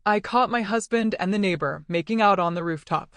I caught my husband and the neighbor making out on the rooftop.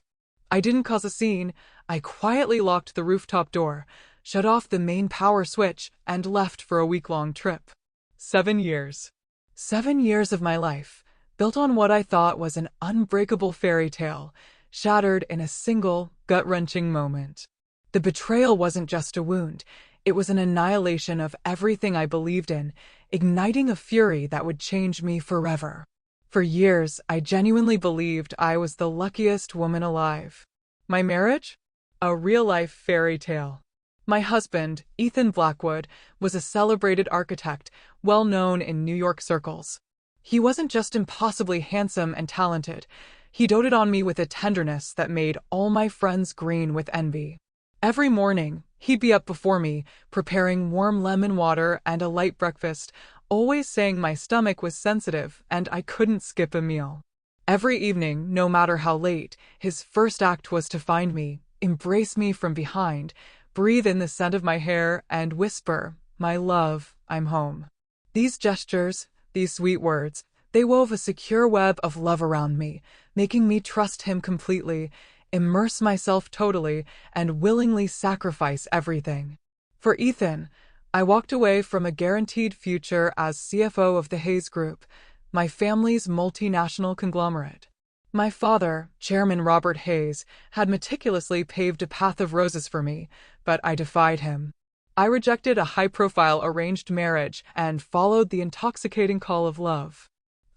I didn't cause a scene. I quietly locked the rooftop door, shut off the main power switch, and left for a week-long trip. 7 years. 7 years of my life, built on what I thought was an unbreakable fairy tale, shattered in a single, gut-wrenching moment. The betrayal wasn't just a wound, it was an annihilation of everything I believed in, igniting a fury that would change me forever. For years, I genuinely believed I was the luckiest woman alive. My marriage? A real-life fairy tale. My husband, Ethan Blackwood, was a celebrated architect, well known in New York circles. He wasn't just impossibly handsome and talented, he doted on me with a tenderness that made all my friends green with envy. Every morning, he'd be up before me, preparing warm lemon water and a light breakfast, always saying my stomach was sensitive and I couldn't skip a meal. Every evening, no matter how late, his first act was to find me, embrace me from behind, breathe in the scent of my hair, and whisper, "My love, I'm home." These gestures, these sweet words, they wove a secure web of love around me, making me trust him completely, immerse myself totally, and willingly sacrifice everything. For Ethan, I walked away from a guaranteed future as CFO of the Hayes Group, my family's multinational conglomerate. My father, Chairman Robert Hayes, had meticulously paved a path of roses for me, but I defied him. I rejected a high-profile arranged marriage and followed the intoxicating call of love.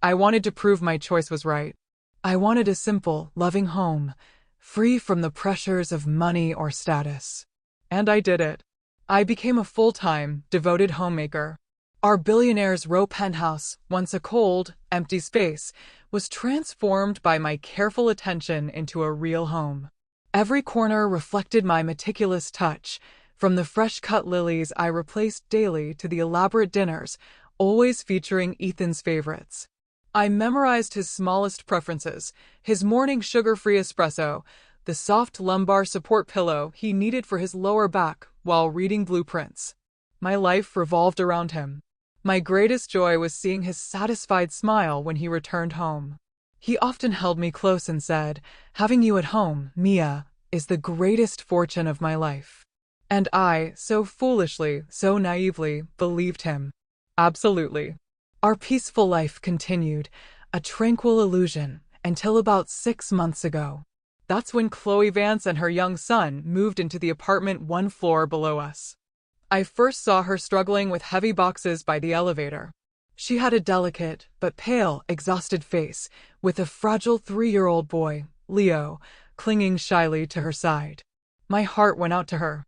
I wanted to prove my choice was right. I wanted a simple, loving home, free from the pressures of money or status. And I did it. I became a full-time, devoted homemaker. Our billionaire's row penthouse, once a cold, empty space, was transformed by my careful attention into a real home. Every corner reflected my meticulous touch, from the fresh-cut lilies I replaced daily to the elaborate dinners, always featuring Ethan's favorites. I memorized his smallest preferences, his morning sugar-free espresso, the soft lumbar support pillow he needed for his lower back while reading blueprints. My life revolved around him. My greatest joy was seeing his satisfied smile when he returned home. He often held me close and said, "Having you at home, Mia, is the greatest fortune of my life." And I, so foolishly, so naively, believed him. Absolutely. Our peaceful life continued, a tranquil illusion, until about 6 months ago. That's when Chloe Vance and her young son moved into the apartment 1 floor below us. I first saw her struggling with heavy boxes by the elevator. She had a delicate, but pale, exhausted face, with a fragile 3-year-old boy, Leo, clinging shyly to her side. My heart went out to her.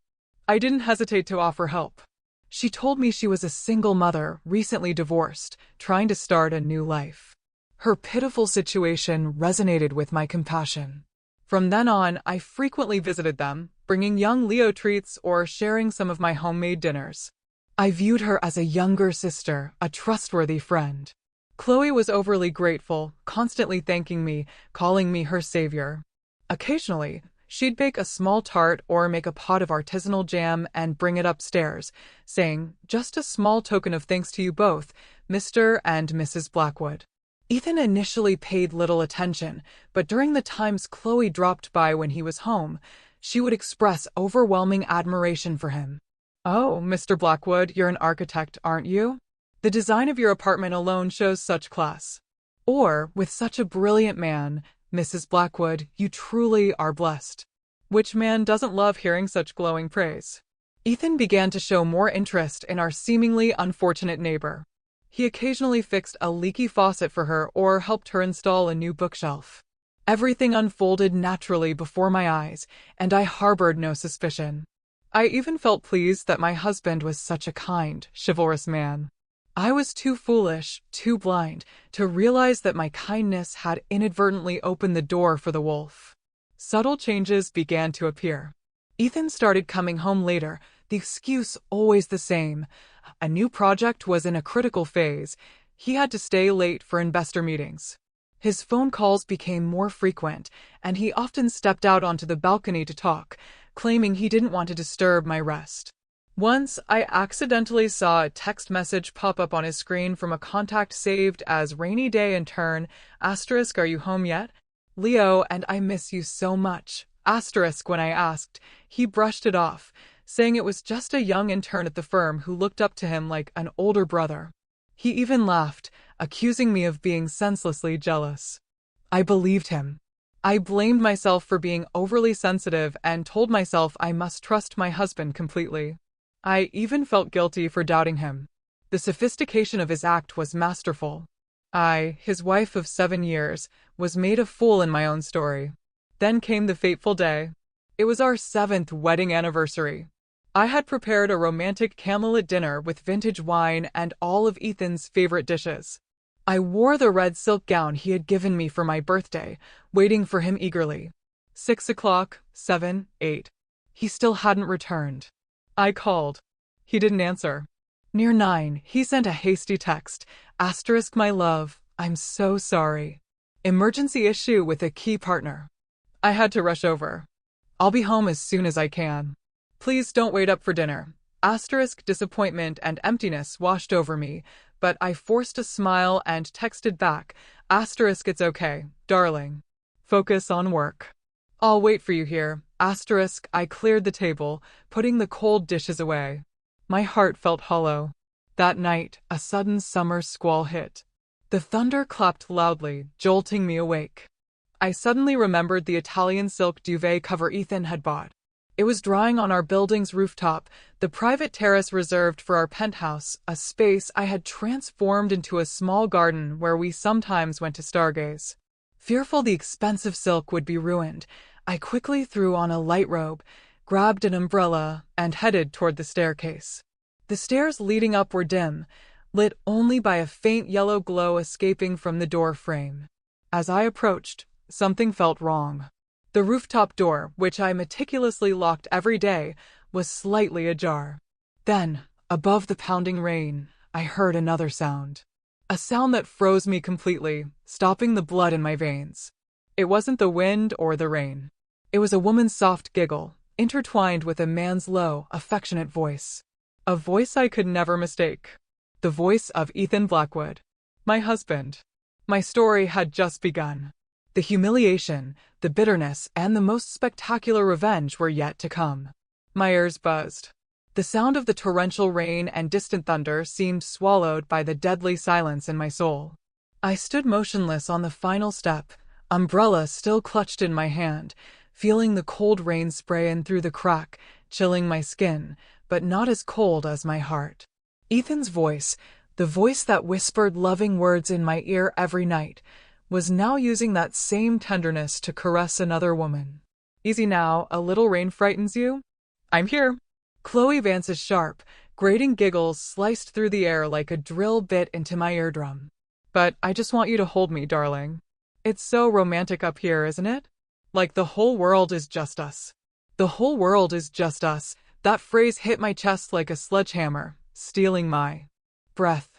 I didn't hesitate to offer help. She told me she was a single mother, recently divorced, trying to start a new life. Her pitiful situation resonated with my compassion. From then on, I frequently visited them, bringing young Leo treats or sharing some of my homemade dinners. I viewed her as a younger sister, a trustworthy friend. Chloe was overly grateful, constantly thanking me, calling me her savior. Occasionally, she'd bake a small tart or make a pot of artisanal jam and bring it upstairs, saying, "Just a small token of thanks to you both, Mr. and Mrs. Blackwood." Ethan initially paid little attention, but during the times Chloe dropped by when he was home, she would express overwhelming admiration for him. "Oh, Mr. Blackwood, you're an architect, aren't you? The design of your apartment alone shows such class." Or, "With such a brilliant man, Mrs. Blackwood, you truly are blessed." Which man doesn't love hearing such glowing praise? Ethan began to show more interest in our seemingly unfortunate neighbor. He occasionally fixed a leaky faucet for her or helped her install a new bookshelf. Everything unfolded naturally before my eyes, and I harbored no suspicion. I even felt pleased that my husband was such a kind, chivalrous man. I was too foolish, too blind, to realize that my kindness had inadvertently opened the door for the wolf. Subtle changes began to appear. Ethan started coming home later, the excuse always the same. A new project was in a critical phase. He had to stay late for investor meetings. His phone calls became more frequent, and he often stepped out onto the balcony to talk, claiming he didn't want to disturb my rest. Once, I accidentally saw a text message pop up on his screen from a contact saved as rainy day in turn, asterisk, are you home yet? Leo, and I miss you so much. Asterisk, when I asked, he brushed it off, saying it was just a young intern at the firm who looked up to him like an older brother. He even laughed, accusing me of being senselessly jealous. I believed him. I blamed myself for being overly sensitive and told myself I must trust my husband completely. I even felt guilty for doubting him. The sophistication of his act was masterful. I, his wife of 7 years, was made a fool in my own story. Then came the fateful day. It was our 7th wedding anniversary. I had prepared a romantic candlelit dinner with vintage wine and all of Ethan's favorite dishes. I wore the red silk gown he had given me for my birthday, waiting for him eagerly. 6 o'clock, 7, 8. He still hadn't returned. I called. He didn't answer. Near 9, he sent a hasty text, asterisk, my love, I'm so sorry. Emergency issue with a key partner. I had to rush over. I'll be home as soon as I can. Please don't wait up for dinner. Asterisk, disappointment and emptiness washed over me, but I forced a smile and texted back, asterisk, it's okay, darling. Focus on work. I'll wait for you here. Asterisk, I cleared the table, putting the cold dishes away. My heart felt hollow. That night, a sudden summer squall hit. The thunder clapped loudly, jolting me awake. I suddenly remembered the Italian silk duvet cover Ethan had bought. It was drying on our building's rooftop, the private terrace reserved for our penthouse, a space I had transformed into a small garden where we sometimes went to stargaze. Fearful the expensive silk would be ruined, I quickly threw on a light robe, grabbed an umbrella, and headed toward the staircase. The stairs leading up were dim, lit only by a faint yellow glow escaping from the door frame. As I approached, something felt wrong. The rooftop door, which I meticulously locked every day, was slightly ajar. Then, above the pounding rain, I heard another sound. A sound that froze me completely, stopping the blood in my veins. It wasn't the wind or the rain. It was a woman's soft giggle, intertwined with a man's low, affectionate voice. A voice I could never mistake. The voice of Ethan Blackwood. My husband. My story had just begun. The humiliation, the bitterness, and the most spectacular revenge were yet to come. My ears buzzed. The sound of the torrential rain and distant thunder seemed swallowed by the deadly silence in my soul. I stood motionless on the final step, umbrella still clutched in my hand, feeling the cold rain spray in through the crack, chilling my skin, but not as cold as my heart. Ethan's voice, the voice that whispered loving words in my ear every night, was now using that same tenderness to caress another woman. Easy now, a little rain frightens you? I'm here. Chloe Vance's sharp, grating giggles sliced through the air like a drill bit into my eardrum. But I just want you to hold me, darling. It's so romantic up here, isn't it? Like the whole world is just us. The whole world is just us. That phrase hit my chest like a sledgehammer, stealing my breath.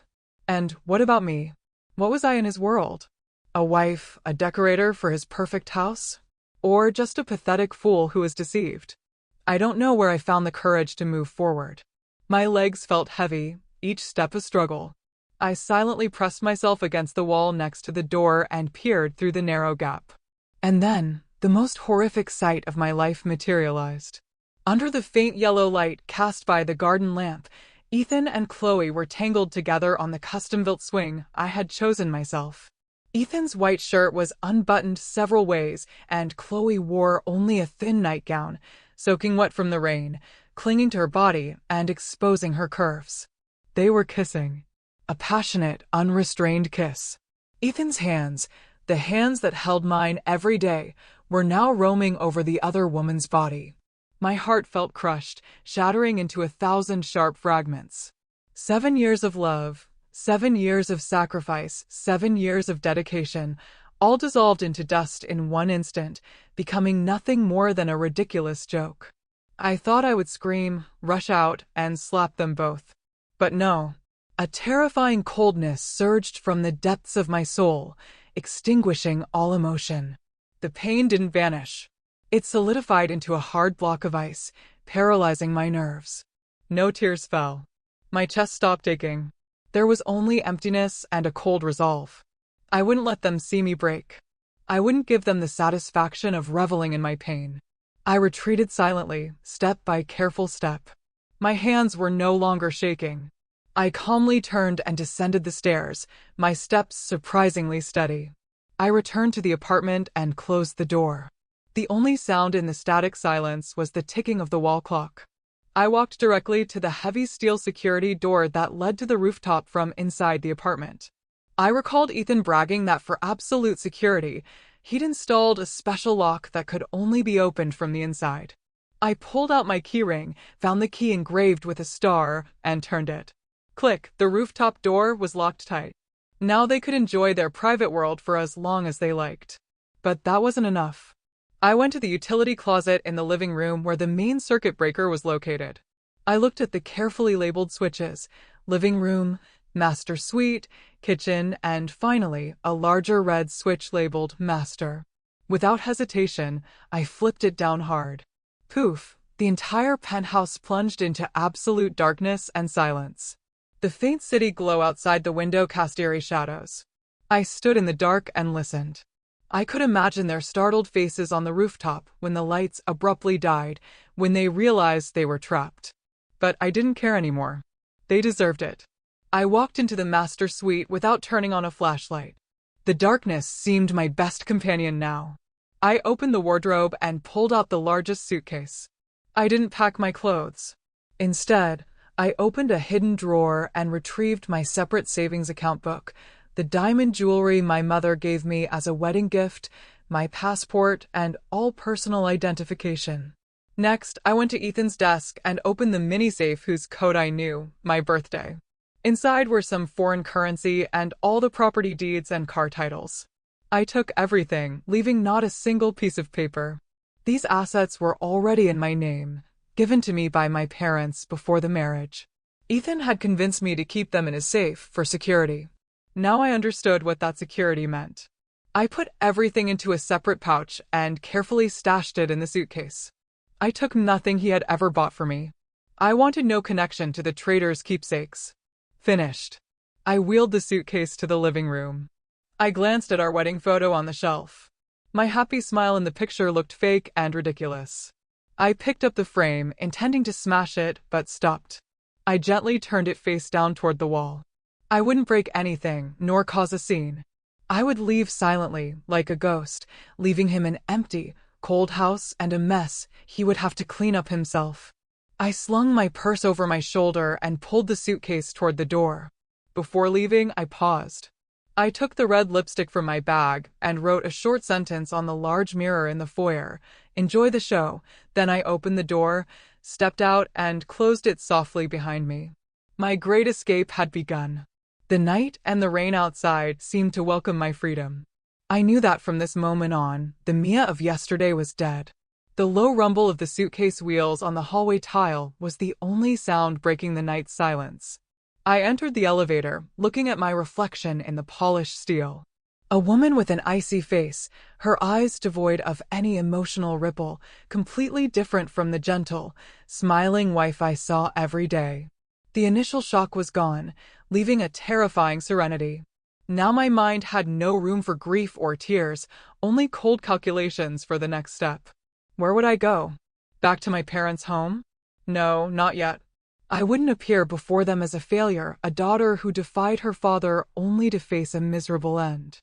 And what about me? What was I in his world? A wife, a decorator for his perfect house? Or just a pathetic fool who was deceived? I don't know where I found the courage to move forward. My legs felt heavy, each step a struggle. I silently pressed myself against the wall next to the door and peered through the narrow gap. And then, the most horrific sight of my life materialized. Under the faint yellow light cast by the garden lamp, Ethan and Chloe were tangled together on the custom-built swing I had chosen myself. Ethan's white shirt was unbuttoned several ways, and Chloe wore only a thin nightgown, soaking wet from the rain, clinging to her body and exposing her curves. They were kissing. A passionate, unrestrained kiss. Ethan's hands, the hands that held mine every day, were now roaming over the other woman's body. My heart felt crushed, shattering into 1,000 sharp fragments. 7 years of love, 7 years of sacrifice, 7 years of dedication, all dissolved into dust in one instant, becoming nothing more than a ridiculous joke. I thought I would scream, rush out, and slap them both. But no. A terrifying coldness surged from the depths of my soul, extinguishing all emotion. The pain didn't vanish. It solidified into a hard block of ice, paralyzing my nerves. No tears fell. My chest stopped aching. There was only emptiness and a cold resolve. I wouldn't let them see me break. I wouldn't give them the satisfaction of reveling in my pain. I retreated silently, step by careful step. My hands were no longer shaking. I calmly turned and descended the stairs, my steps surprisingly steady. I returned to the apartment and closed the door. The only sound in the static silence was the ticking of the wall clock. I walked directly to the heavy steel security door that led to the rooftop from inside the apartment. I recalled Ethan bragging that for absolute security, he'd installed a special lock that could only be opened from the inside. I pulled out my keyring, found the key engraved with a star, and turned it. Click, the rooftop door was locked tight. Now they could enjoy their private world for as long as they liked. But that wasn't enough. I went to the utility closet in the living room where the main circuit breaker was located. I looked at the carefully labeled switches: living room, master suite, kitchen, and finally, a larger red switch labeled master. Without hesitation, I flipped it down hard. Poof! The entire penthouse plunged into absolute darkness and silence. The faint city glow outside the window cast eerie shadows. I stood in the dark and listened. I could imagine their startled faces on the rooftop when the lights abruptly died, when they realized they were trapped. But I didn't care anymore. They deserved it. I walked into the master suite without turning on a flashlight. The darkness seemed my best companion now. I opened the wardrobe and pulled out the largest suitcase. I didn't pack my clothes. Instead, I opened a hidden drawer and retrieved my separate savings account book, the diamond jewelry my mother gave me as a wedding gift, my passport, and all personal identification. Next, I went to Ethan's desk and opened the mini safe whose code I knew: my birthday. Inside were some foreign currency and all the property deeds and car titles. I took everything, leaving not a single piece of paper. These assets were already in my name, given to me by my parents before the marriage. Ethan had convinced me to keep them in his safe for security. Now I understood what that security meant. I put everything into a separate pouch and carefully stashed it in the suitcase. I took nothing he had ever bought for me. I wanted no connection to the trader's keepsakes. Finished. I wheeled the suitcase to the living room. I glanced at our wedding photo on the shelf. My happy smile in the picture looked fake and ridiculous. I picked up the frame, intending to smash it, but stopped. I gently turned it face down toward the wall. I wouldn't break anything, nor cause a scene. I would leave silently, like a ghost, leaving him an empty, cold house and a mess he would have to clean up himself. I slung my purse over my shoulder and pulled the suitcase toward the door. Before leaving, I paused. I took the red lipstick from my bag and wrote a short sentence on the large mirror in the foyer: "Enjoy the show." Then I opened the door, stepped out, and closed it softly behind me. My great escape had begun. The night and the rain outside seemed to welcome my freedom. I knew that from this moment on, the Mia of yesterday was dead. The low rumble of the suitcase wheels on the hallway tile was the only sound breaking the night's silence. I entered the elevator, looking at my reflection in the polished steel. A woman with an icy face, her eyes devoid of any emotional ripple, completely different from the gentle, smiling wife I saw every day. The initial shock was gone, leaving a terrifying serenity. Now my mind had no room for grief or tears, only cold calculations for the next step. Where would I go? Back to my parents' home? No, not yet. I wouldn't appear before them as a failure, a daughter who defied her father only to face a miserable end.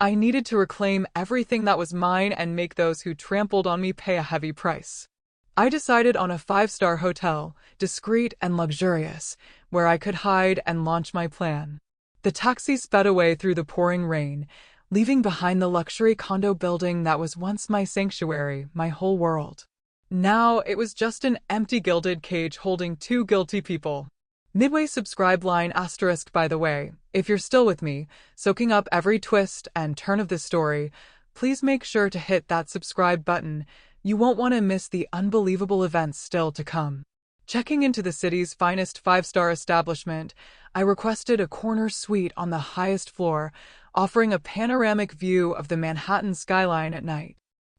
I needed to reclaim everything that was mine and make those who trampled on me pay a heavy price. I decided on a 5-star hotel, discreet and luxurious, where I could hide and launch my plan. The taxi sped away through the pouring rain, leaving behind the luxury condo building that was once my sanctuary, my whole world. Now it was just an empty gilded cage holding 2 guilty people. Midway subscribe line asterisk. By the way, if you're still with me, soaking up every twist and turn of this story, please make sure to hit that subscribe button. You won't want to miss the unbelievable events still to come. Checking into the city's finest 5-star establishment, I requested a corner suite on the highest floor, offering a panoramic view of the Manhattan skyline at night.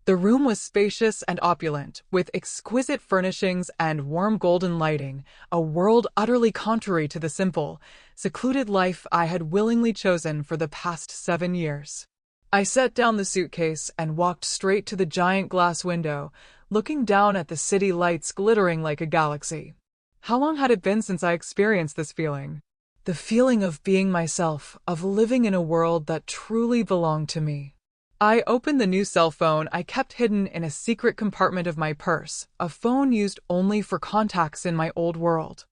The room was spacious and opulent, with exquisite furnishings and warm golden lighting, a world utterly contrary to the simple, secluded life I had willingly chosen for the past 7 years. I set down the suitcase and walked straight to the giant glass window, looking down at the city lights glittering like a galaxy. How long had it been since I experienced this feeling? The feeling of being myself, of living in a world that truly belonged to me. I opened the new cell phone I kept hidden in a secret compartment of my purse, a phone used only for contacts in my old world.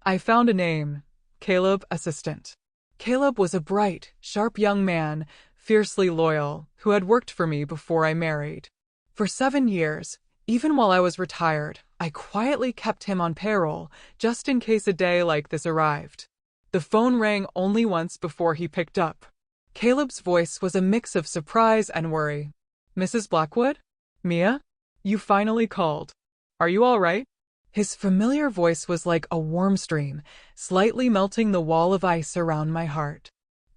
I found a name: Caleb, assistant. Caleb was a bright, sharp young man, fiercely loyal, who had worked for me before I married. For 7 years, even while I was retired, I quietly kept him on payroll, just in case a day like this arrived. The phone rang only once before he picked up. Caleb's voice was a mix of surprise and worry. "Mrs. Blackwood? Mia? You finally called. Are you all right?" His familiar voice was like a warm stream, slightly melting the wall of ice around my heart.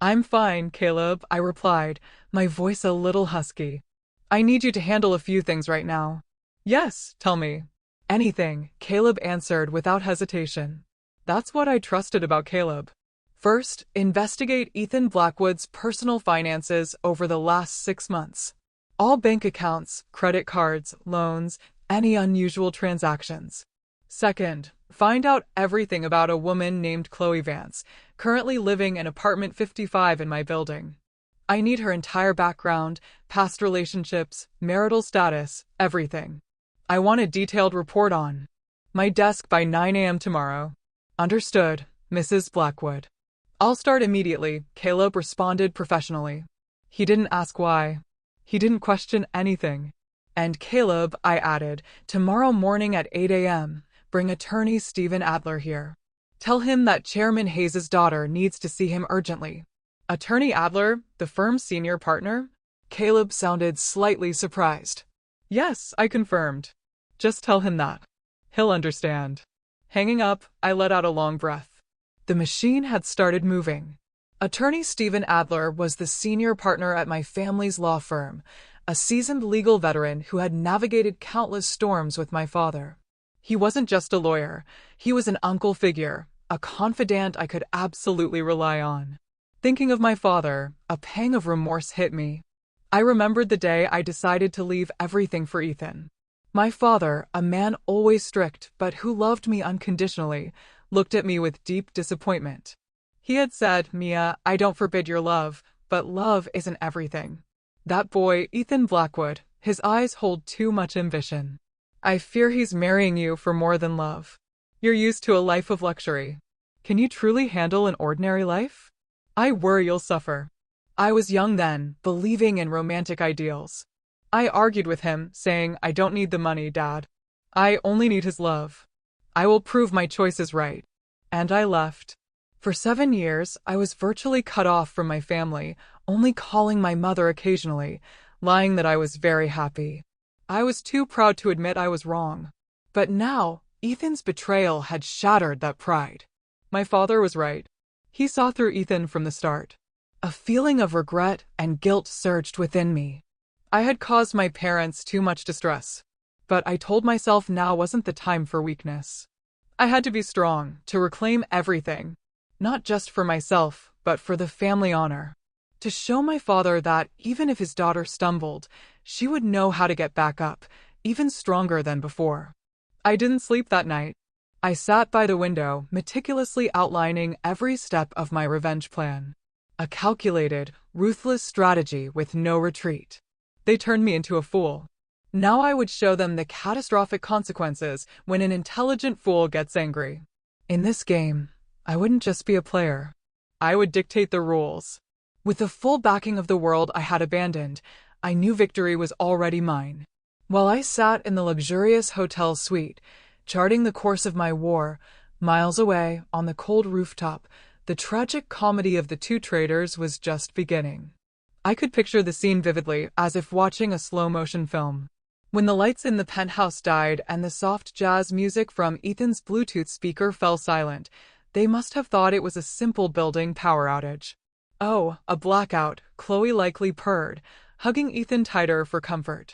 "I'm fine, Caleb," I replied, my voice a little husky. "I need you to handle a few things right now." "Yes, tell me." "Anything," Caleb answered without hesitation. That's what I trusted about Caleb. First, investigate Ethan Blackwood's personal finances over the last 6 months. All bank accounts, credit cards, loans, any unusual transactions. Second, find out everything about a woman named Chloe Vance, currently living in apartment 55 in my building. I need her entire background, past relationships, marital status, everything. I want a detailed report on my desk by 9 a.m. tomorrow. Understood, Mrs. Blackwood. I'll start immediately, Caleb responded professionally. He didn't ask why. He didn't question anything. And Caleb, I added, tomorrow morning at 8 a.m., bring attorney Stephen Adler here. Tell him that Chairman Hayes' daughter needs to see him urgently. Attorney Adler, the firm's senior partner? Caleb sounded slightly surprised. Yes, I confirmed. Just tell him that. He'll understand. Hanging up, I let out a long breath. The machine had started moving. Attorney Stephen Adler was the senior partner at my family's law firm, a seasoned legal veteran who had navigated countless storms with my father. He wasn't just a lawyer, he was an uncle figure, a confidant I could absolutely rely on. Thinking of my father, a pang of remorse hit me. I remembered the day I decided to leave everything for Ethan. My father, a man always strict but who loved me unconditionally, looked at me with deep disappointment. He had said, "Mia, I don't forbid your love, but love isn't everything. That boy, Ethan Blackwood, his eyes hold too much ambition. I fear he's marrying you for more than love. You're used to a life of luxury. Can you truly handle an ordinary life? I worry you'll suffer." I was young then, believing in romantic ideals. I argued with him, saying, "I don't need the money, Dad. I only need his love. I will prove my choice is right." And I left. For 7 years, I was virtually cut off from my family, only calling my mother occasionally, lying that I was very happy. I was too proud to admit I was wrong. But now, Ethan's betrayal had shattered that pride. My father was right. He saw through Ethan from the start. A feeling of regret and guilt surged within me. I had caused my parents too much distress. But I told myself now wasn't the time for weakness. I had to be strong, to reclaim everything. Not just for myself, but for the family honor. To show my father that, even if his daughter stumbled, she would know how to get back up, even stronger than before. I didn't sleep that night. I sat by the window, meticulously outlining every step of my revenge plan. A calculated, ruthless strategy with no retreat. They turned me into a fool. Now I would show them the catastrophic consequences when an intelligent fool gets angry. In this game, I wouldn't just be a player. I would dictate the rules. With the full backing of the world I had abandoned, I knew victory was already mine. While I sat in the luxurious hotel suite, charting the course of my war, miles away, on the cold rooftop, the tragic comedy of the two traitors was just beginning. I could picture the scene vividly, as if watching a slow-motion film. When the lights in the penthouse died and the soft jazz music from Ethan's Bluetooth speaker fell silent, they must have thought it was a simple building power outage. "Oh, a blackout," Chloe likely purred, hugging Ethan tighter for comfort.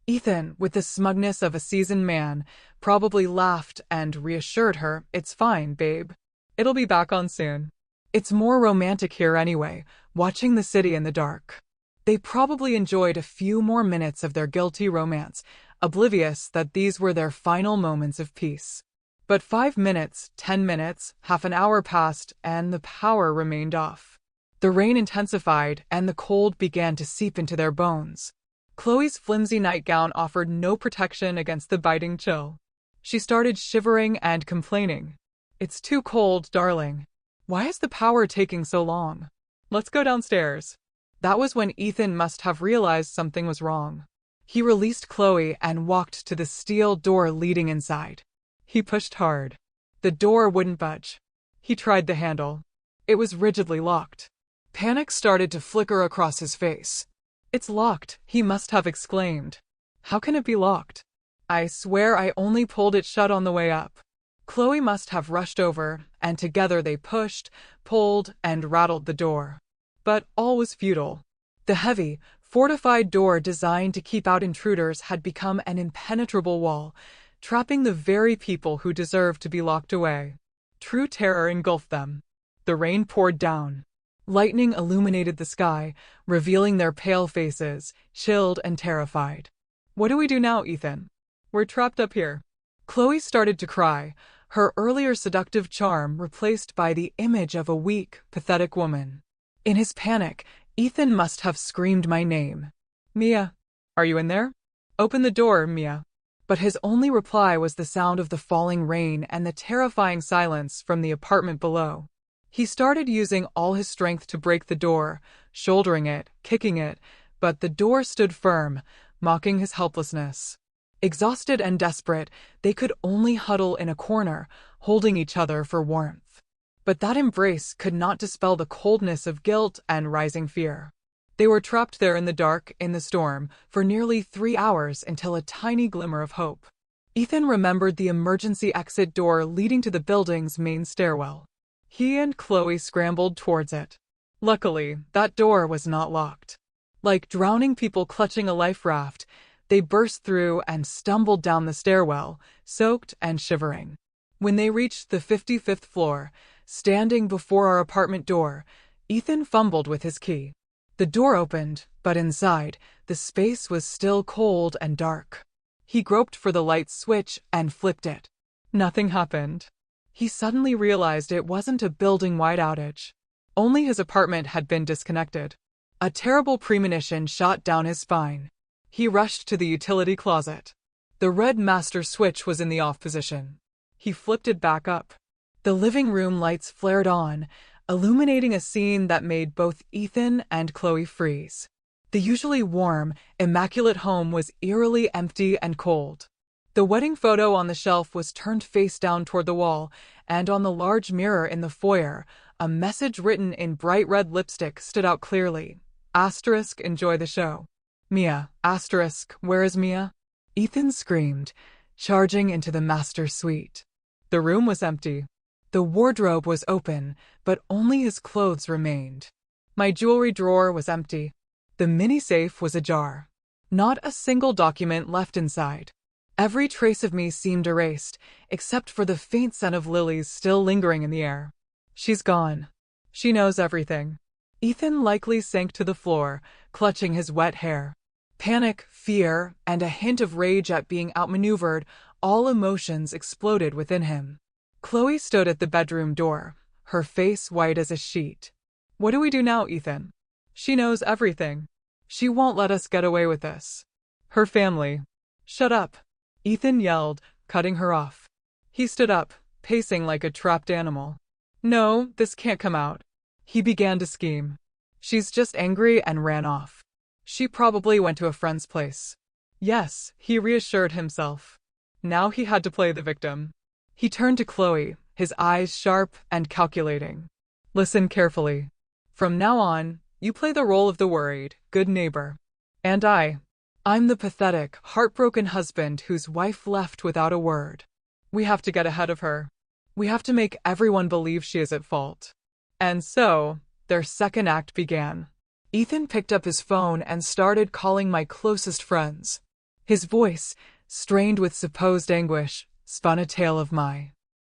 Ethan, with the smugness of a seasoned man, probably laughed and reassured her, "It's fine, babe. It'll be back on soon." It's more romantic here anyway, watching the city in the dark. They probably enjoyed a few more minutes of their guilty romance, oblivious that these were their final moments of peace. But 5 minutes, 10 minutes, half an hour passed, and the power remained off. The rain intensified, and the cold began to seep into their bones. Chloe's flimsy nightgown offered no protection against the biting chill. She started shivering and complaining. "It's too cold, darling. Why is the power taking so long? Let's go downstairs." That was when Ethan must have realized something was wrong. He released Chloe and walked to the steel door leading inside. He pushed hard. The door wouldn't budge. He tried the handle. It was rigidly locked. Panic started to flicker across his face. "It's locked," he must have exclaimed. "How can it be locked? I swear I only pulled it shut on the way up." Chloe must have rushed over, and together they pushed, pulled, and rattled the door. But all was futile. The heavy, fortified door designed to keep out intruders had become an impenetrable wall, trapping the very people who deserved to be locked away. True terror engulfed them. The rain poured down. Lightning illuminated the sky, revealing their pale faces, chilled and terrified. "What do we do now, Ethan? We're trapped up here." Chloe started to cry, her earlier seductive charm replaced by the image of a weak, pathetic woman. In his panic, Ethan must have screamed my name. "Mia, are you in there? Open the door, Mia." But his only reply was the sound of the falling rain and the terrifying silence from the apartment below. He started using all his strength to break the door, shouldering it, kicking it, but the door stood firm, mocking his helplessness. Exhausted and desperate, they could only huddle in a corner, holding each other for warmth. But that embrace could not dispel the coldness of guilt and rising fear. They were trapped there in the dark, in the storm, for nearly 3 hours until a tiny glimmer of hope. Ethan remembered the emergency exit door leading to the building's main stairwell. He and Chloe scrambled towards it. Luckily, that door was not locked. Like drowning people clutching a life raft, they burst through and stumbled down the stairwell, soaked and shivering. When they reached the 55th floor, standing before our apartment door, Ethan fumbled with his key. The door opened, but inside, the space was still cold and dark. He groped for the light switch and flipped it. Nothing happened. He suddenly realized it wasn't a building-wide outage. Only his apartment had been disconnected. A terrible premonition shot down his spine. He rushed to the utility closet. The red master switch was in the off position. He flipped it back up. The living room lights flared on, illuminating a scene that made both Ethan and Chloe freeze. The usually warm, immaculate home was eerily empty and cold. The wedding photo on the shelf was turned face down toward the wall, and on the large mirror in the foyer, a message written in bright red lipstick stood out clearly. Asterisk, enjoy the show. Mia, asterisk, where is Mia? Ethan screamed, charging into the master suite. The room was empty. The wardrobe was open, but only his clothes remained. My jewelry drawer was empty. The mini-safe was ajar. Not a single document left inside. Every trace of me seemed erased, except for the faint scent of lilies still lingering in the air. She's gone. She knows everything. Ethan likely sank to the floor, clutching his wet hair. Panic, fear, and a hint of rage at being outmaneuvered, all emotions exploded within him. Chloe stood at the bedroom door, her face white as a sheet. "What do we do now, Ethan? She knows everything. She won't let us get away with this. Her family." "Shut up," Ethan yelled, cutting her off. He stood up, pacing like a trapped animal. "No, this can't come out." He began to scheme. "She's just angry and ran off. She probably went to a friend's place." Yes, he reassured himself. Now he had to play the victim. He turned to Chloe, his eyes sharp and calculating. "Listen carefully. From now on, you play the role of the worried, good neighbor. And I'm the pathetic, heartbroken husband whose wife left without a word. We have to get ahead of her. We have to make everyone believe she is at fault." And so, their second act began. Ethan picked up his phone and started calling my closest friends. His voice, strained with supposed anguish, spun a tale of my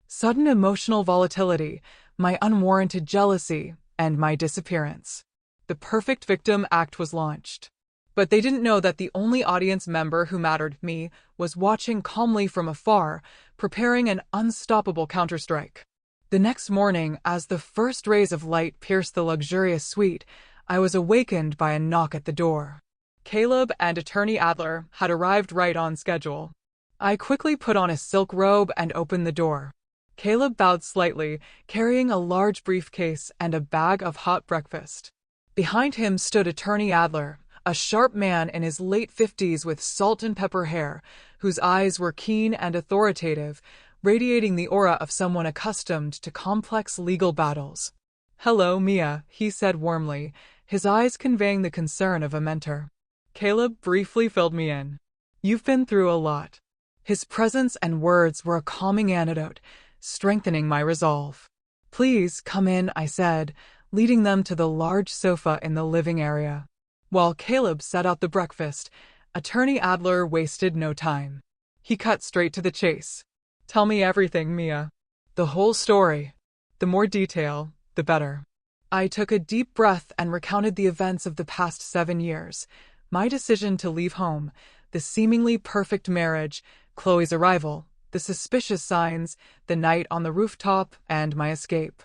sudden emotional volatility, my unwarranted jealousy, and my disappearance. The perfect victim act was launched. But they didn't know that the only audience member who mattered, me, was watching calmly from afar, preparing an unstoppable counterstrike. The next morning, as the first rays of light pierced the luxurious suite, I was awakened by a knock at the door. Caleb and Attorney Adler had arrived right on schedule. I quickly put on a silk robe and opened the door. Caleb bowed slightly, carrying a large briefcase and a bag of hot breakfast. Behind him stood Attorney Adler, a sharp man in his late 50s with salt and pepper hair, whose eyes were keen and authoritative, radiating the aura of someone accustomed to complex legal battles. "Hello, Mia," he said warmly, his eyes conveying the concern of a mentor. Caleb briefly filled me in. "You've been through a lot." His presence and words were a calming antidote, strengthening my resolve. "Please come in," I said, leading them to the large sofa in the living area. While Caleb set out the breakfast, Attorney Adler wasted no time. He cut straight to the chase. "Tell me everything, Mia. The whole story. The more detail, the better." I took a deep breath and recounted the events of the past 7 years. My decision to leave home, the seemingly perfect marriage, Chloe's arrival, the suspicious signs, the night on the rooftop, and my escape.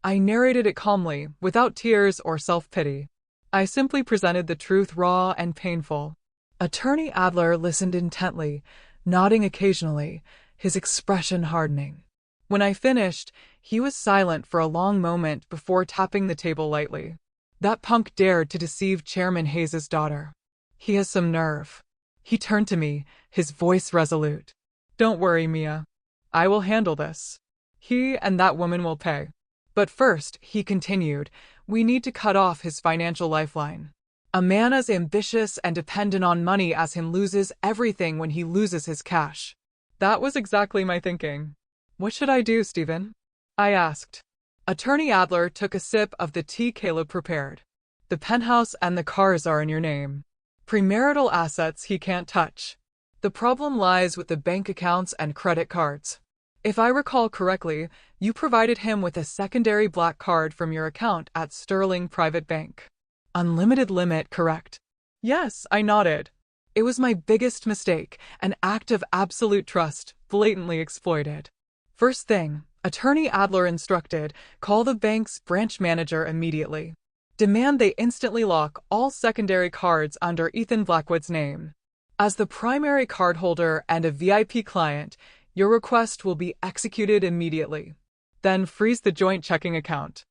I narrated it calmly, without tears or self-pity. I simply presented the truth raw and painful. Attorney Adler listened intently, nodding occasionally, his expression hardening. When I finished, he was silent for a long moment before tapping the table lightly. "That punk dared to deceive Chairman Hayes's daughter. He has some nerve." He turned to me, his voice resolute. "Don't worry, Mia. I will handle this. He and that woman will pay. But first," he continued, "we need to cut off his financial lifeline. A man as ambitious and dependent on money as him loses everything when he loses his cash." That was exactly my thinking. "What should I do, Stephen?" I asked. Attorney Adler took a sip of the tea Caleb prepared. "The penthouse and the cars are in your name. Premarital assets he can't touch. The problem lies with the bank accounts and credit cards. If I recall correctly, you provided him with a secondary black card from your account at Sterling Private Bank. Unlimited limit, correct?" "Yes," I nodded. "It was my biggest mistake, an act of absolute trust, blatantly exploited." "First thing," Attorney Adler instructed, "call the bank's branch manager immediately. Demand they instantly lock all secondary cards under Ethan Blackwood's name. As the primary cardholder and a VIP client, your request will be executed immediately. Then freeze the joint checking account."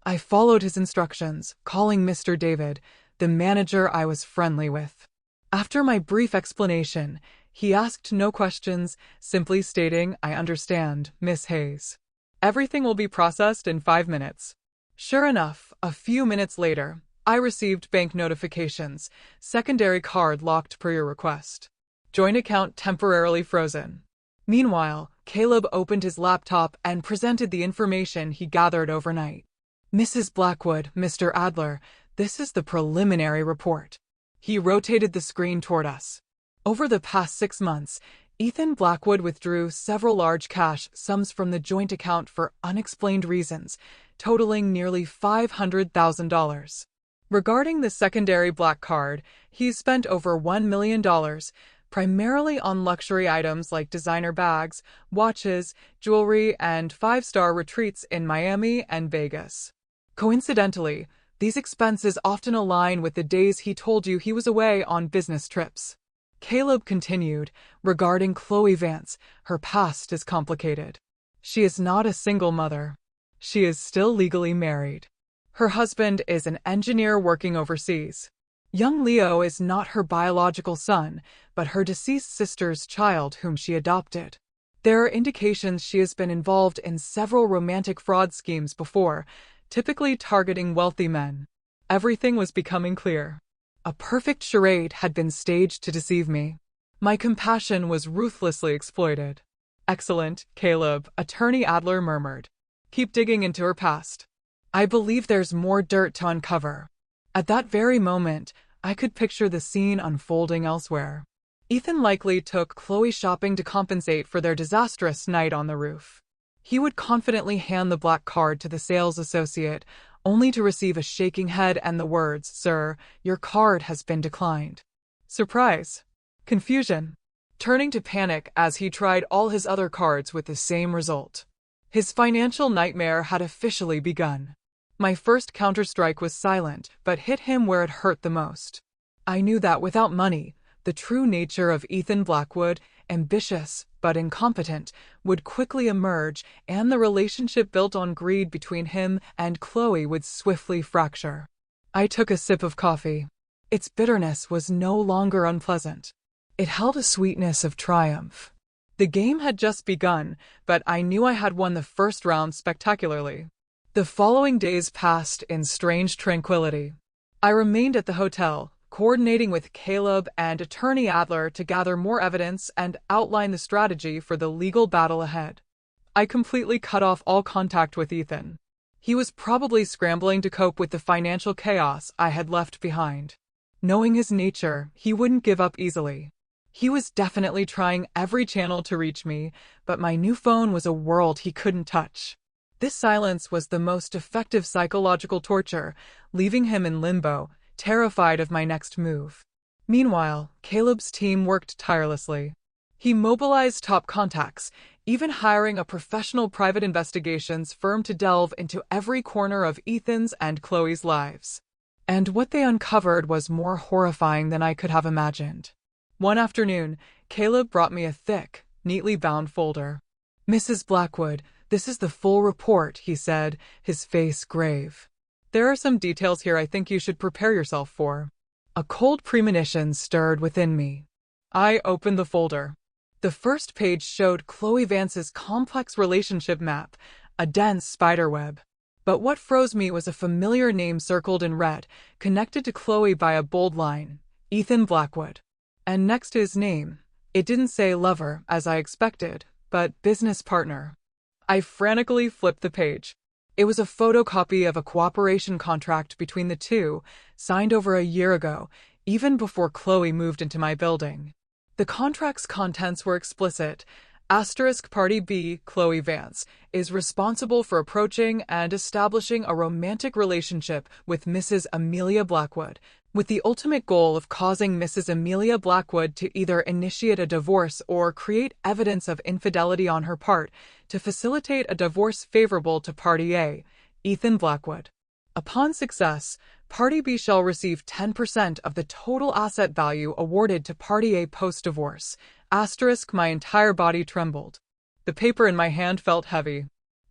I followed his instructions, calling Mr. David, the manager I was friendly with. After my brief explanation, he asked no questions, simply stating, "I understand, Miss Hayes. Everything will be processed in 5 minutes." Sure enough, a few minutes later, I received bank notifications, "Secondary card locked per your request. Joint account temporarily frozen." Meanwhile, Caleb opened his laptop and presented the information he gathered overnight. "Mrs. Blackwood, Mr. Adler, this is the preliminary report." He rotated the screen toward us. Over the past 6 months, Ethan Blackwood withdrew several large cash sums from the joint account for unexplained reasons, totaling nearly $500,000. Regarding the secondary black card, he's spent over $1 million, primarily on luxury items like designer bags, watches, jewelry, and 5-star retreats in Miami and Vegas. Coincidentally, these expenses often align with the days he told you he was away on business trips. Caleb continued, "Regarding Chloe Vance, her past is complicated. She is not a single mother. She is still legally married. Her husband is an engineer working overseas. Young Leo is not her biological son, but her deceased sister's child whom she adopted. There are indications she has been involved in several romantic fraud schemes before, typically targeting wealthy men." Everything was becoming clear. A perfect charade had been staged to deceive me. My compassion was ruthlessly exploited. "Excellent, Caleb," Attorney Adler murmured. "Keep digging into her past. I believe there's more dirt to uncover." At that very moment, I could picture the scene unfolding elsewhere. Ethan likely took Chloe shopping to compensate for their disastrous night on the roof. He would confidently hand the black card to the sales associate, only to receive a shaking head and the words, "Sir, your card has been declined." Surprise. Confusion. Turning to panic as he tried all his other cards with the same result. His financial nightmare had officially begun. My first counterstrike was silent, but hit him where it hurt the most. I knew that without money, the true nature of Ethan Blackwood, ambitious but incompetent, would quickly emerge, and the relationship built on greed between him and Chloe would swiftly fracture. I took a sip of coffee. Its bitterness was no longer unpleasant. It held a sweetness of triumph. The game had just begun, but I knew I had won the first round spectacularly. The following days passed in strange tranquility. I remained at the hotel, coordinating with Caleb and Attorney Adler to gather more evidence and outline the strategy for the legal battle ahead. I completely cut off all contact with Ethan. He was probably scrambling to cope with the financial chaos I had left behind. Knowing his nature, he wouldn't give up easily. He was definitely trying every channel to reach me, but my new phone was a world he couldn't touch. This silence was the most effective psychological torture, leaving him in limbo, terrified of my next move. Meanwhile, Caleb's team worked tirelessly. He mobilized top contacts, even hiring a professional private investigations firm to delve into every corner of Ethan's and Chloe's lives. And what they uncovered was more horrifying than I could have imagined. One afternoon, Caleb brought me a thick, neatly bound folder. "Mrs. Blackwood, this is the full report," he said, his face grave. "There are some details here I think you should prepare yourself for." A cold premonition stirred within me. I opened the folder. The first page showed Chloe Vance's complex relationship map, a dense spiderweb. But what froze me was a familiar name circled in red, connected to Chloe by a bold line, Ethan Blackwood. And next to his name, it didn't say lover, as I expected, but business partner. I frantically flipped the page. It was a photocopy of a cooperation contract between the two, signed over a year ago, even before Chloe moved into my building. The contract's contents were explicit. Asterisk Party B, Chloe Vance, is responsible for approaching and establishing a romantic relationship with Mrs. Amelia Blackwood, with the ultimate goal of causing Mrs. Amelia Blackwood to either initiate a divorce or create evidence of infidelity on her part to facilitate a divorce favorable to Party A, Ethan Blackwood. Upon success, Party B shall receive 10% of the total asset value awarded to Party A post-divorce. Asterisk, my entire body trembled. The paper in my hand felt heavy.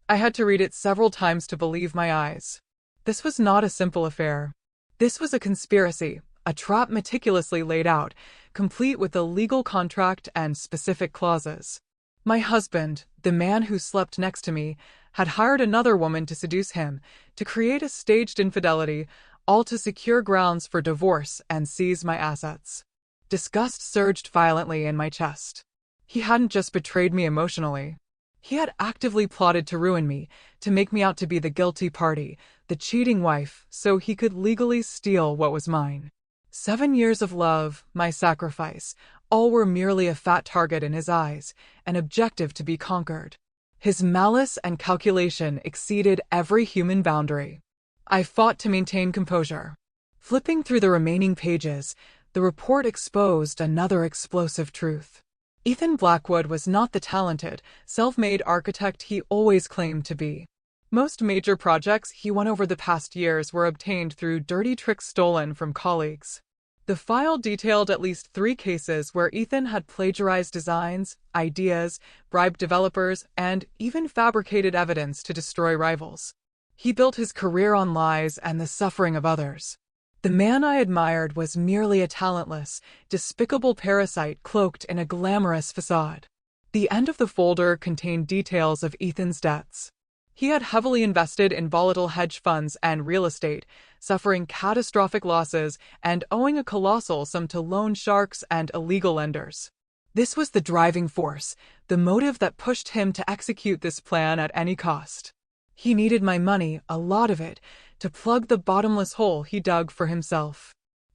I had to read it several times to believe my eyes. This was not a simple affair. This was a conspiracy, a trap meticulously laid out, complete with a legal contract and specific clauses. My husband, the man who slept next to me, had hired another woman to seduce him, to create a staged infidelity, all to secure grounds for divorce and seize my assets. Disgust surged violently in my chest. He hadn't just betrayed me emotionally. He had actively plotted to ruin me, to make me out to be the guilty party, the cheating wife, so he could legally steal what was mine. 7 years of love, my sacrifice, all were merely a fat target in his eyes, an objective to be conquered. His malice and calculation exceeded every human boundary. I fought to maintain composure. Flipping through the remaining pages, the report exposed another explosive truth. Ethan Blackwood was not the talented, self-made architect he always claimed to be. Most major projects he won over the past years were obtained through dirty tricks stolen from colleagues. The file detailed at least 3 cases where Ethan had plagiarized designs, ideas, bribed developers, and even fabricated evidence to destroy rivals. He built his career on lies and the suffering of others. The man I admired was merely a talentless, despicable parasite cloaked in a glamorous facade. The end of the folder contained details of Ethan's debts. He had heavily invested in volatile hedge funds and real estate, suffering catastrophic losses and owing a colossal sum to loan sharks and illegal lenders. This was the driving force, the motive that pushed him to execute this plan at any cost. He needed my money, a lot of it, to plug the bottomless hole he dug for himself.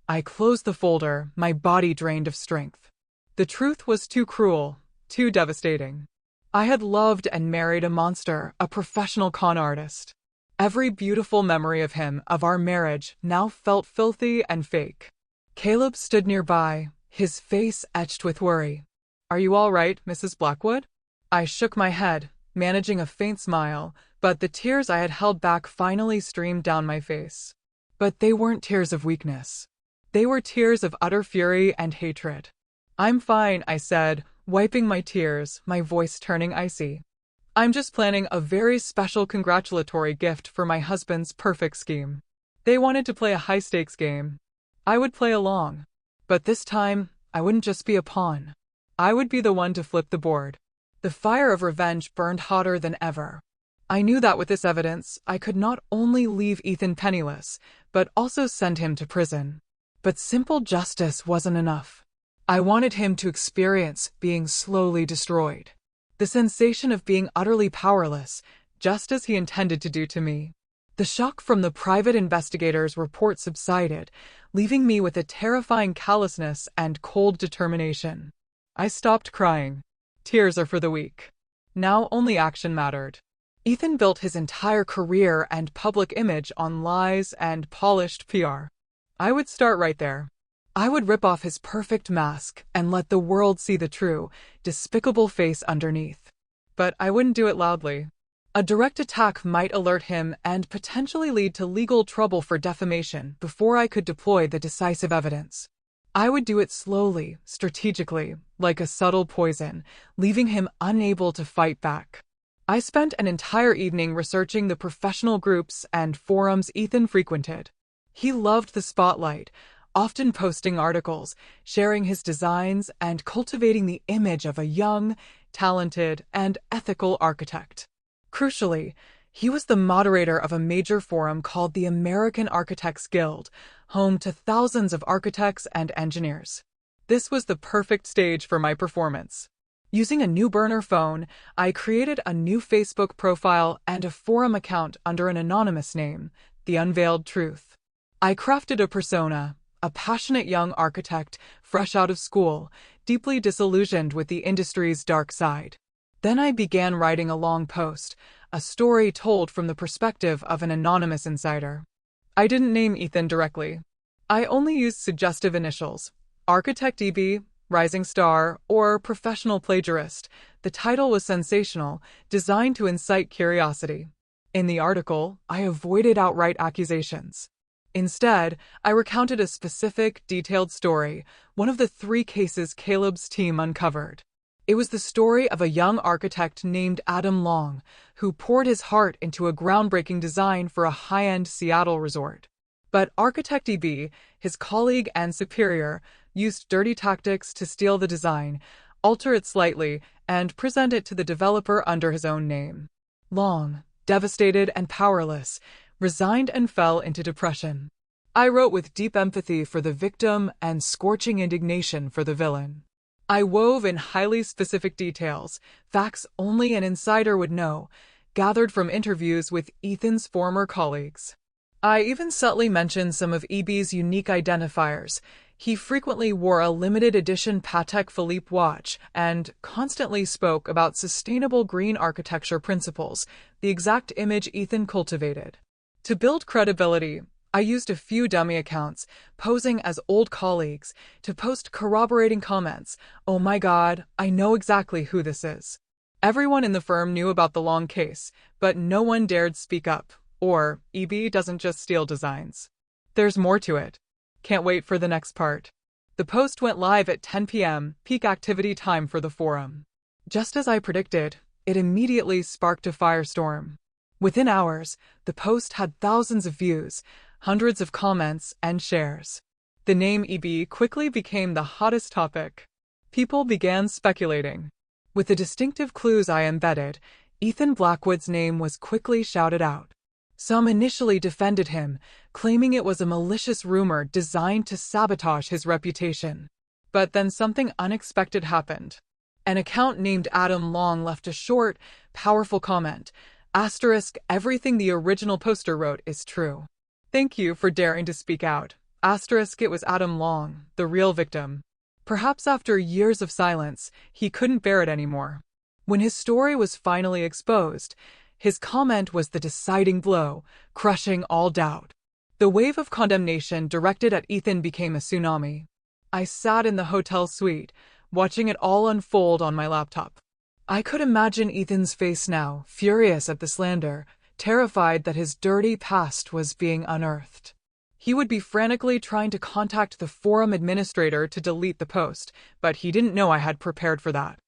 I closed the folder, my body drained of strength. The The truth was too cruel, too devastating. I had loved and married a monster, a professional con artist. Every beautiful memory of him, of our marriage, now felt filthy and fake. Caleb stood nearby, his face etched with worry. "Are you all right, Mrs. Blackwood?" I shook my head, managing a faint smile, but the tears I had held back finally streamed down my face. But they weren't tears of weakness. They were tears of utter fury and hatred. "I'm fine," I said, wiping my tears, my voice turning icy. "I'm just planning a very special congratulatory gift for my husband's perfect scheme." They wanted to play a high-stakes game. I would play along. But this time, I wouldn't just be a pawn. I would be the one to flip the board. The fire of revenge burned hotter than ever. I knew that with this evidence, I could not only leave Ethan penniless, but also send him to prison. But simple justice wasn't enough. I wanted him to experience being slowly destroyed. The sensation of being utterly powerless, just as he intended to do to me. The shock from the private investigator's report subsided, leaving me with a terrifying callousness and cold determination. I stopped crying. Tears are for the weak. Now only action mattered. Ethan built his entire career and public image on lies and polished PR. I would start right there. I would rip off his perfect mask and let the world see the true, despicable face underneath. But I wouldn't do it loudly. A direct attack might alert him and potentially lead to legal trouble for defamation before I could deploy the decisive evidence. I would do it slowly, strategically, like a subtle poison, leaving him unable to fight back. I spent an entire evening researching the professional groups and forums Ethan frequented. He loved the spotlight, often posting articles, sharing his designs, and cultivating the image of a young, talented, and ethical architect. Crucially, he was the moderator of a major forum called the American Architects Guild, home to thousands of architects and engineers. This was the perfect stage for my performance. Using a new burner phone, I created a new Facebook profile and a forum account under an anonymous name, The Unveiled Truth. I crafted a persona, a passionate young architect, fresh out of school, deeply disillusioned with the industry's dark side. Then I began writing a long post, a story told from the perspective of an anonymous insider. I didn't name Ethan directly. I only used suggestive initials, Architect EB, Rising Star, or Professional Plagiarist. The title was sensational, designed to incite curiosity. In the article, I avoided outright accusations. Instead, I recounted a specific, detailed story, one of the 3 cases Caleb's team uncovered. It was the story of a young architect named Adam Long, who poured his heart into a groundbreaking design for a high-end Seattle resort. But Architect EB, his colleague and superior, used dirty tactics to steal the design, alter it slightly, and present it to the developer under his own name. Long, devastated and powerless, resigned and fell into depression. I wrote with deep empathy for the victim and scorching indignation for the villain. I wove in highly specific details, facts only an insider would know, gathered from interviews with Ethan's former colleagues. I even subtly mentioned some of EB's unique identifiers. He frequently wore a limited edition Patek Philippe watch and constantly spoke about sustainable green architecture principles, the exact image Ethan cultivated. To build credibility, I used a few dummy accounts, posing as old colleagues, to post corroborating comments. "Oh my God, I know exactly who this is." Everyone in the firm knew about the Long case, but no one dared speak up. Or, EB doesn't just steal designs. There's more to it. Can't wait for the next part. The post went live at 10 p.m., peak activity time for the forum. Just as I predicted, it immediately sparked a firestorm. Within hours, the post had thousands of views, hundreds of comments, and shares. The name EB quickly became the hottest topic. People began speculating. With the distinctive clues I embedded, Ethan Blackwood's name was quickly shouted out. Some initially defended him, claiming it was a malicious rumor designed to sabotage his reputation. But then something unexpected happened. An account named Adam Long left a short, powerful comment. Everything the original poster wrote is true. Thank you for daring to speak out. It was Adam Long, the real victim. Perhaps after years of silence, he couldn't bear it anymore. When his story was finally exposed, his comment was the deciding blow, crushing all doubt. The wave of condemnation directed at Ethan became a tsunami. I sat in the hotel suite, watching it all unfold on my laptop. I could imagine Ethan's face now, furious at the slander, terrified that his dirty past was being unearthed. He would be frantically trying to contact the forum administrator to delete the post, but he didn't know I had prepared for that.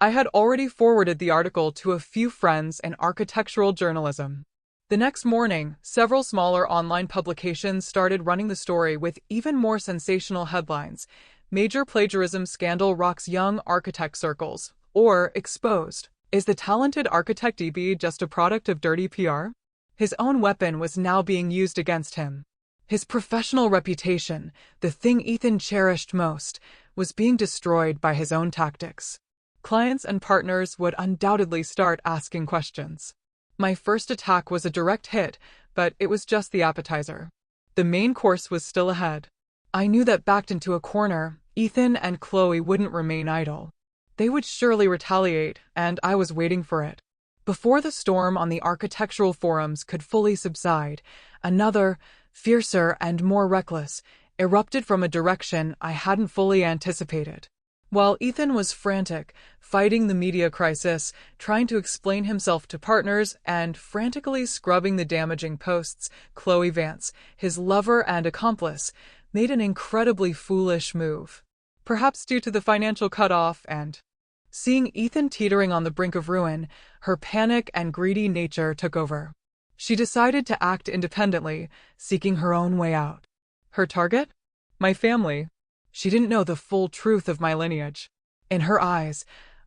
I had already forwarded the article to a few friends in architectural journalism. The next morning, several smaller online publications started running the story with even more sensational headlines. Major plagiarism scandal rocks young architect circles, or exposed. Is the talented architect EB just a product of dirty PR? His own weapon was now being used against him. His professional reputation, the thing Ethan cherished most, was being destroyed by his own tactics. Clients and partners would undoubtedly start asking questions. My first attack was a direct hit, but it was just the appetizer. The main course was still ahead. I knew that backed into a corner, Ethan and Chloe wouldn't remain idle. They would surely retaliate, and I was waiting for it. Before the storm on the architectural forums could fully subside, another, fiercer and more reckless, erupted from a direction I hadn't fully anticipated. While Ethan was frantic, fighting the media crisis, trying to explain himself to partners, and frantically scrubbing the damaging posts, Chloe Vance, his lover and accomplice, made an incredibly foolish move. Perhaps due to the financial cutoff and seeing Ethan teetering on the brink of ruin, her panic and greedy nature took over. She decided to act independently, seeking her own way out. Her target? My family. She didn't know the full truth of my lineage. In her eyes,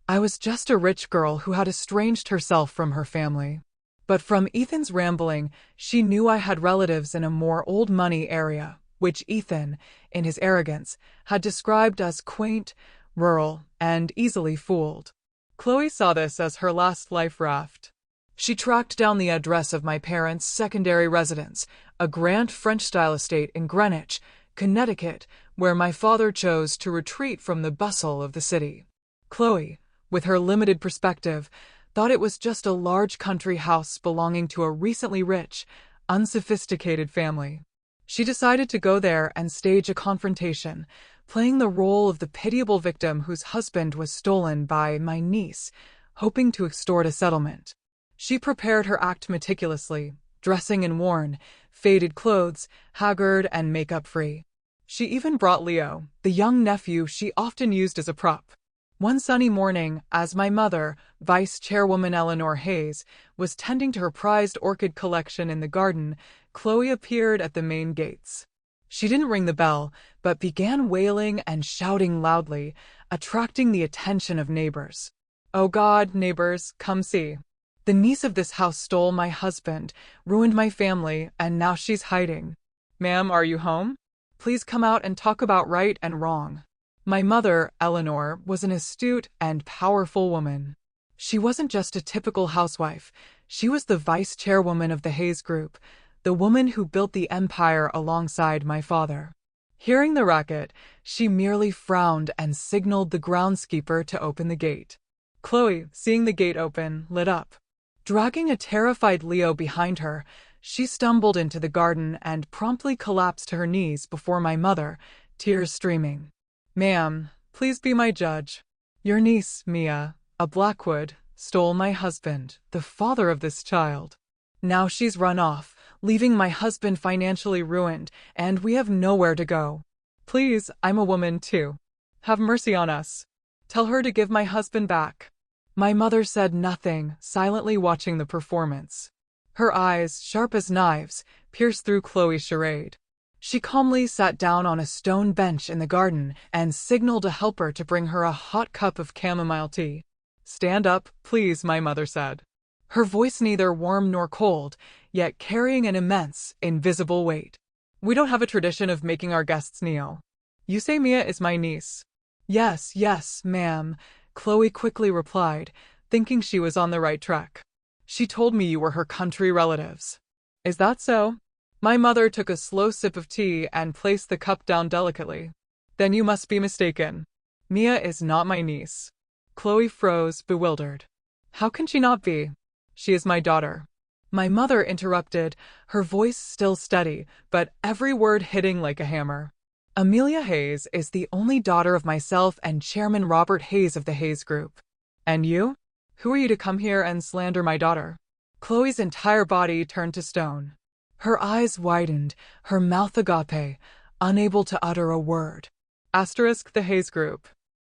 I was just a rich girl who had estranged herself from her family. But from Ethan's rambling, she knew I had relatives in a more old money area, which Ethan, in his arrogance, had described as quaint, rural, and easily fooled. Chloe saw this as her last life raft. She tracked down the address of my parents' secondary residence, a grand French-style estate in Greenwich, Connecticut, where my father chose to retreat from the bustle of the city. Chloe, with her limited perspective, thought it was just a large country house belonging to a recently rich, unsophisticated family. She decided to go there and stage a confrontation, playing the role of the pitiable victim whose husband was stolen by my niece, hoping to extort a settlement. She prepared her act meticulously, dressing in worn, faded clothes, haggard and makeup-free. She even brought Leo, the young nephew she often used as a prop. One sunny morning, as my mother, Vice Chairwoman Eleanor Hayes, was tending to her prized orchid collection in the garden, Chloe appeared at the main gates. She didn't ring the bell, but began wailing and shouting loudly, attracting the attention of neighbors. "Oh God, neighbors, come see. The niece of this house stole my husband, ruined my family, and now she's hiding. Ma'am, are you home? Please come out and talk about right and wrong." My mother, Eleanor, was an astute and powerful woman. She wasn't just a typical housewife. She was the vice chairwoman of the Hayes Group, the woman who built the empire alongside my father. Hearing the racket, she merely frowned and signaled the groundskeeper to open the gate. Chloe, seeing the gate open, lit up. Dragging a terrified Leo behind her, she stumbled into the garden and promptly collapsed to her knees before my mother, tears streaming. "Ma'am, please be my judge. Your niece, Mia, a Blackwood, stole my husband, the father of this child. Now she's run off, leaving my husband financially ruined, and we have nowhere to go. Please, I'm a woman too. Have mercy on us. Tell her to give my husband back." My mother said nothing, silently watching the performance. Her eyes, sharp as knives, pierced through Chloe's charade. She calmly sat down on a stone bench in the garden and signaled a helper to bring her a hot cup of chamomile tea. "Stand up, please," my mother said. Her voice neither warm nor cold, yet carrying an immense, invisible weight. "We don't have a tradition of making our guests kneel. You say Mia is my niece?" "Yes, yes, ma'am," Chloe quickly replied, thinking she was on the right track. "She told me you were her country relatives." "Is that so?" My mother took a slow sip of tea and placed the cup down delicately. "Then you must be mistaken. Mia is not my niece. Chloe froze, bewildered. How can she not be? She is my daughter. My mother interrupted, her voice still steady, but every word hitting like a hammer. Amelia Hayes is the only daughter of myself and Chairman Robert Hayes of the Hayes Group. And you? Who are you to come here and slander my daughter? Chloe's entire body turned to stone. Her eyes widened, her mouth agape, unable to utter a word. Asterisk the Hayes Group.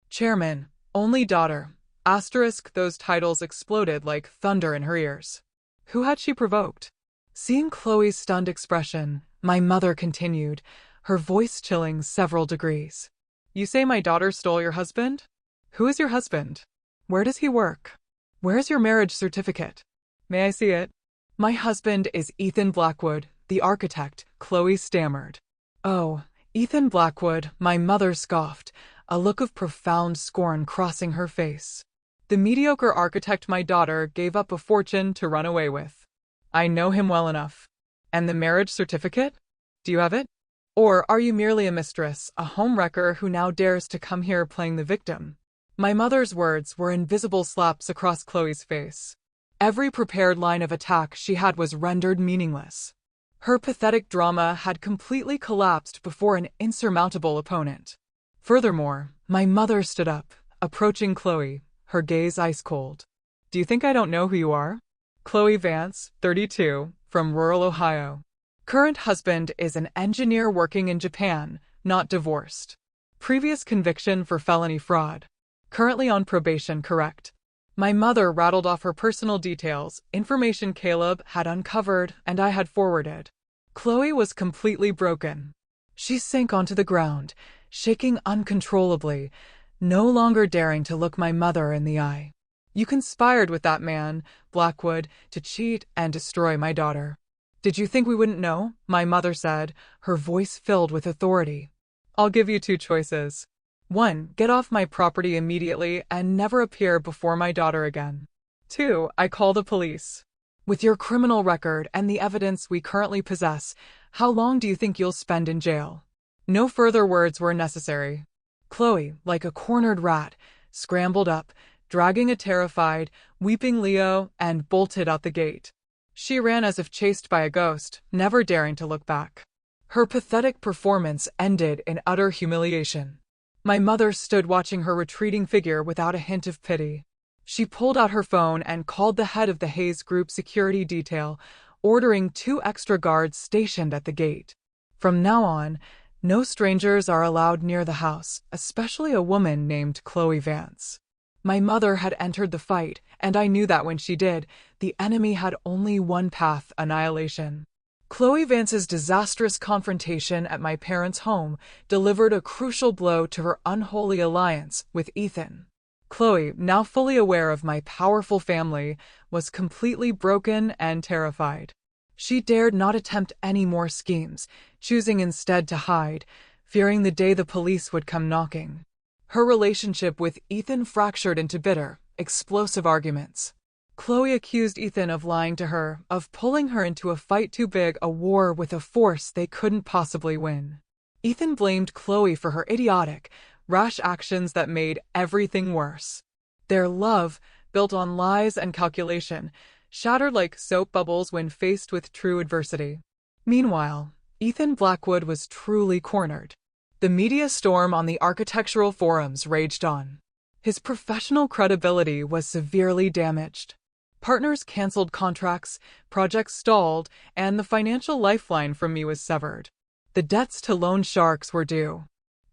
Chairman, only daughter. Asterisk those titles exploded like thunder in her ears. Who had she provoked? Seeing Chloe's stunned expression, my mother continued, her voice chilling several degrees. You say my daughter stole your husband? Who is your husband? Where does he work? Where is your marriage certificate? May I see it? My husband is Ethan Blackwood, the architect, Chloe stammered. Oh, Ethan Blackwood, my mother scoffed, a look of profound scorn crossing her face. The mediocre architect my daughter gave up a fortune to run away with. I know him well enough. And the marriage certificate? Do you have it? Or are you merely a mistress, a homewrecker who now dares to come here playing the victim? My mother's words were invisible slaps across Chloe's face. Every prepared line of attack she had was rendered meaningless. Her pathetic drama had completely collapsed before an insurmountable opponent. Furthermore, my mother stood up, approaching Chloe, her gaze ice-cold. Do you think I don't know who you are? Chloe Vance, 32, from rural Ohio. Current husband is an engineer working in Japan, not divorced. Previous conviction for felony fraud. Currently on probation, correct. My mother rattled off her personal details, information Caleb had uncovered and I had forwarded. Chloe was completely broken. She sank onto the ground, shaking uncontrollably, no longer daring to look my mother in the eye. You conspired with that man, Blackwood, to cheat and destroy my daughter. Did you think we wouldn't know? My mother said, her voice filled with authority. I'll give you two choices. 1. Get off my property immediately and never appear before my daughter again. 2. I call the police. With your criminal record and the evidence we currently possess, how long do you think you'll spend in jail? No further words were necessary. Chloe, like a cornered rat, scrambled up, dragging a terrified, weeping Leo, and bolted out the gate. She ran as if chased by a ghost, never daring to look back. Her pathetic performance ended in utter humiliation. My mother stood watching her retreating figure without a hint of pity. She pulled out her phone and called the head of the Hayes Group security detail, ordering 2 extra guards stationed at the gate. From now on, no strangers are allowed near the house, especially a woman named Chloe Vance. My mother had entered the fight, and I knew that when she did, the enemy had only one path: annihilation. Chloe Vance's disastrous confrontation at my parents' home delivered a crucial blow to her unholy alliance with Ethan. Chloe, now fully aware of my powerful family, was completely broken and terrified. She dared not attempt any more schemes, choosing instead to hide, fearing the day the police would come knocking. Her relationship with Ethan fractured into bitter, explosive arguments. Chloe accused Ethan of lying to her, of pulling her into a fight too big, a war with a force they couldn't possibly win. Ethan blamed Chloe for her idiotic, rash actions that made everything worse. Their love, built on lies and calculation, shattered like soap bubbles when faced with true adversity. Meanwhile, Ethan Blackwood was truly cornered. The media storm on the architectural forums raged on. His professional credibility was severely damaged. Partners canceled contracts, projects stalled, and the financial lifeline from me was severed. The debts to loan sharks were due.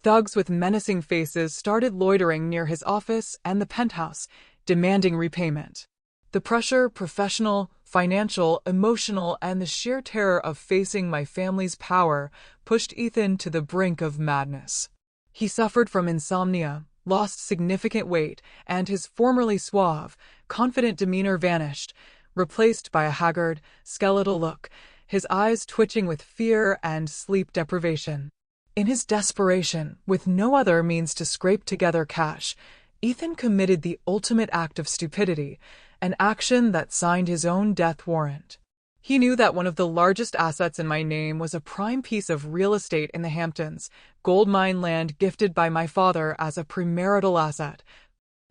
Thugs with menacing faces started loitering near his office and the penthouse, demanding repayment. The pressure, professional, financial, emotional, and the sheer terror of facing my family's power pushed Ethan to the brink of madness. He suffered from insomnia, lost significant weight, and his formerly suave, confident demeanor vanished, replaced by a haggard, skeletal look, his eyes twitching with fear and sleep deprivation. In his desperation, with no other means to scrape together cash, Ethan committed the ultimate act of stupidity, an action that signed his own death warrant. He knew that one of the largest assets in my name was a prime piece of real estate in the Hamptons, gold mine land gifted by my father as a premarital asset,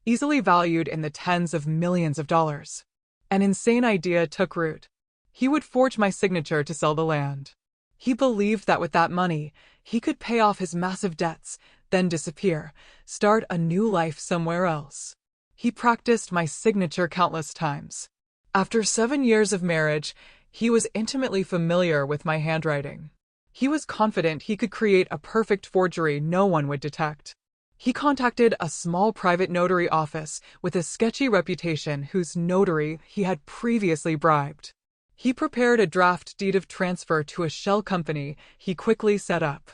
easily valued in the tens of millions of dollars. An insane idea took root. He would forge my signature to sell the land. He believed that with that money, he could pay off his massive debts, then disappear, start a new life somewhere else. He practiced my signature countless times. After 7 years of marriage, he was intimately familiar with my handwriting. He was confident he could create a perfect forgery no one would detect. He contacted a small private notary office with a sketchy reputation whose notary he had previously bribed. He prepared a draft deed of transfer to a shell company he quickly set up.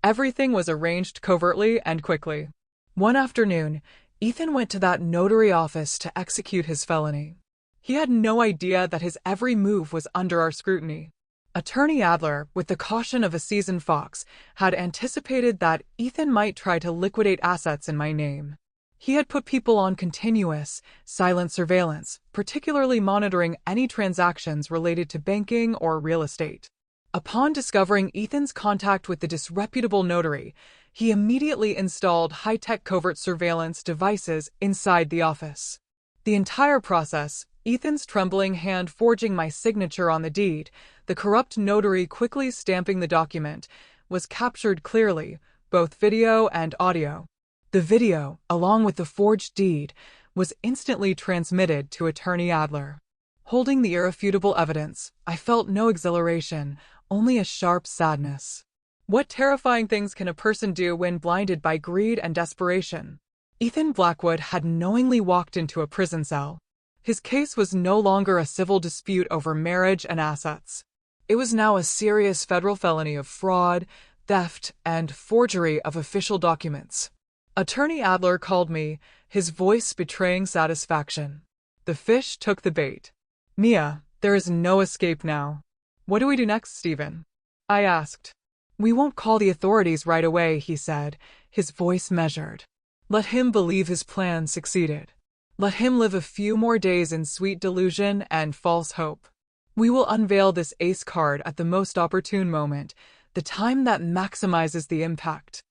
Everything was arranged covertly and quickly. One afternoon, Ethan went to that notary office to execute his felony. He had no idea that his every move was under our scrutiny. Attorney Adler, with the caution of a seasoned fox, had anticipated that Ethan might try to liquidate assets in my name. He had put people on continuous, silent surveillance, particularly monitoring any transactions related to banking or real estate. Upon discovering Ethan's contact with the disreputable notary, he immediately installed high-tech covert surveillance devices inside the office. The entire process, Ethan's trembling hand forging my signature on the deed, the corrupt notary quickly stamping the document, was captured clearly, both video and audio. The video, along with the forged deed, was instantly transmitted to Attorney Adler. Holding the irrefutable evidence, I felt no exhilaration, only a sharp sadness. What terrifying things can a person do when blinded by greed and desperation? Ethan Blackwood had knowingly walked into a prison cell. His case was no longer a civil dispute over marriage and assets. It was now a serious federal felony of fraud, theft, and forgery of official documents. Attorney Adler called me, his voice betraying satisfaction. The fish took the bait. "Mia, there is no escape now. What do we do next, Stephen?" I asked. "We won't call the authorities right away," he said, his voice measured. "Let him believe his plan succeeded. Let him live a few more days in sweet delusion and false hope. We will unveil this ace card at the most opportune moment, the time that maximizes the impact.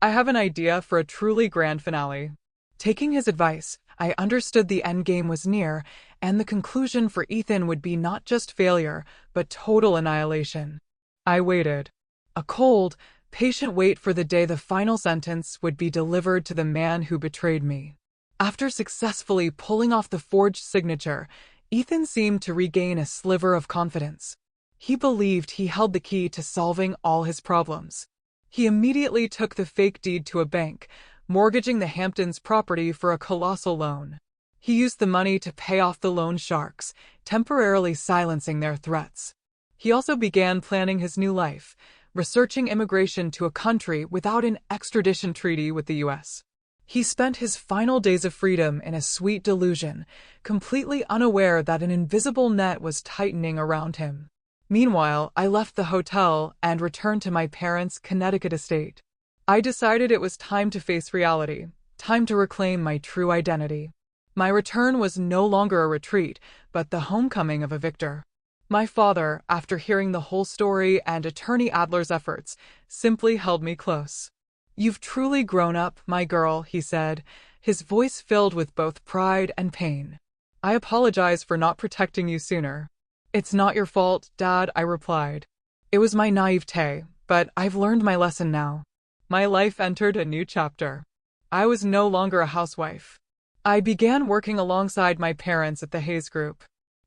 I have an idea for a truly grand finale." Taking his advice, I understood the endgame was near, and the conclusion for Ethan would be not just failure, but total annihilation. I waited. A cold, patient wait for the day the final sentence would be delivered to the man who betrayed me. After successfully pulling off the forged signature, Ethan seemed to regain a sliver of confidence. He believed he held the key to solving all his problems. He immediately took the fake deed to a bank, mortgaging the Hamptons property for a colossal loan. He used the money to pay off the loan sharks, temporarily silencing their threats. He also began planning his new life, researching immigration to a country without an extradition treaty with the U.S. He spent his final days of freedom in a sweet delusion, completely unaware that an invisible net was tightening around him. Meanwhile, I left the hotel and returned to my parents' Connecticut estate. I decided it was time to face reality, time to reclaim my true identity. My return was no longer a retreat, but the homecoming of a victor. My father, after hearing the whole story and Attorney Adler's efforts, simply held me close. "You've truly grown up, my girl," he said, his voice filled with both pride and pain. "I apologize for not protecting you sooner." "It's not your fault, Dad," I replied. "It was my naivete, but I've learned my lesson now." My life entered a new chapter. I was no longer a housewife. I began working alongside my parents at the Hayes Group.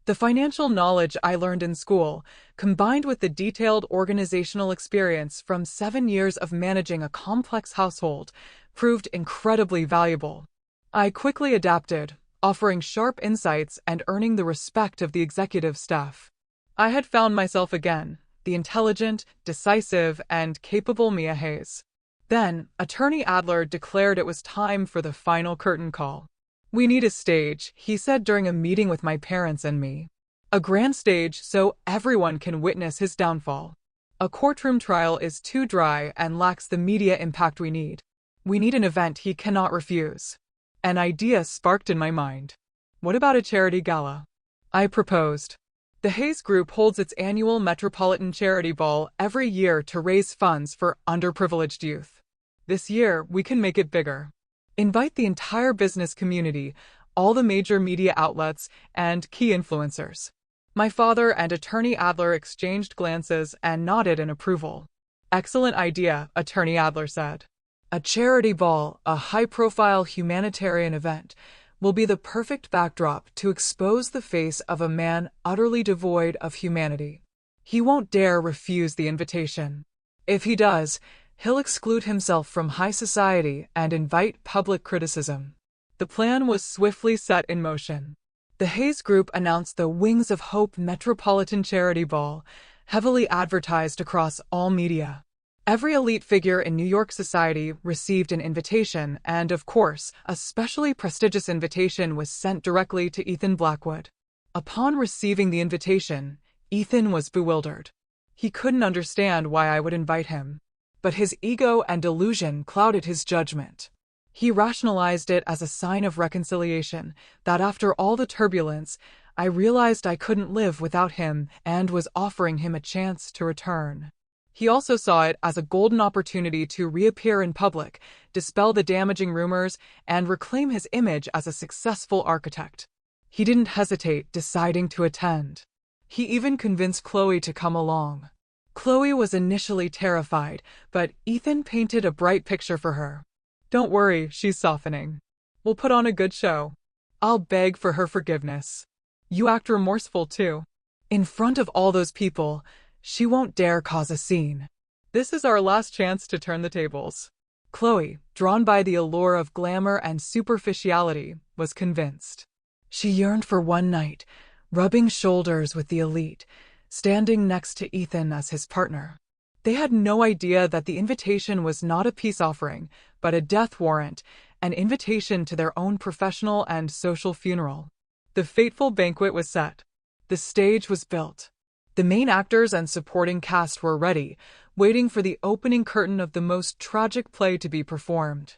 The financial knowledge I learned in school, combined with the detailed organizational experience from 7 years of managing a complex household, proved incredibly valuable. I quickly adapted, offering sharp insights and earning the respect of the executive staff. I had found myself again, the intelligent, decisive, and capable Mia Hayes. Then, Attorney Adler declared it was time for the final curtain call. "We need a stage," he said during a meeting with my parents and me. "A grand stage so everyone can witness his downfall. A courtroom trial is too dry and lacks the media impact we need. We need an event he cannot refuse." An idea sparked in my mind. "What about a charity gala?" I proposed. "The The Hayes Group holds its annual Metropolitan Charity Ball every year to raise funds for underprivileged youth. This year, we can make it bigger. Invite the entire business community, all the major media outlets, and key influencers. My father and Attorney Adler exchanged glances and nodded in approval. Excellent idea, Attorney Adler said. A charity ball, a high-profile humanitarian event, will be the perfect backdrop to expose the face of a man utterly devoid of humanity. He won't dare refuse the invitation. If he does, he'll exclude himself from high society and invite public criticism. The plan was swiftly set in motion. The Hayes Group announced the Wings of Hope Metropolitan Charity Ball, heavily advertised across all media. Every elite figure in New York society received an invitation, and of course, a specially prestigious invitation was sent directly to Ethan Blackwood. Upon receiving the invitation, Ethan was bewildered. He couldn't understand why I would invite him. But his ego and delusion clouded his judgment. He rationalized it as a sign of reconciliation, that after all the turbulence, I realized I couldn't live without him and was offering him a chance to return. He also saw it as a golden opportunity to reappear in public, dispel the damaging rumors, and reclaim his image as a successful architect. He didn't hesitate, deciding to attend. He even convinced Chloe to come along. Chloe was initially terrified, but Ethan painted a bright picture for her. Don't worry, she's softening. We'll put on a good show. I'll beg for her forgiveness. You act remorseful too. In front of all those people, she won't dare cause a scene. This is our last chance to turn the tables. Chloe, drawn by the allure of glamour and superficiality, was convinced. She yearned for one night, rubbing shoulders with the elite, standing next to Ethan as his partner. They had no idea that the invitation was not a peace offering, but a death warrant, an invitation to their own professional and social funeral. The fateful banquet was set. The stage was built. The main actors and supporting cast were ready, waiting for the opening curtain of the most tragic play to be performed.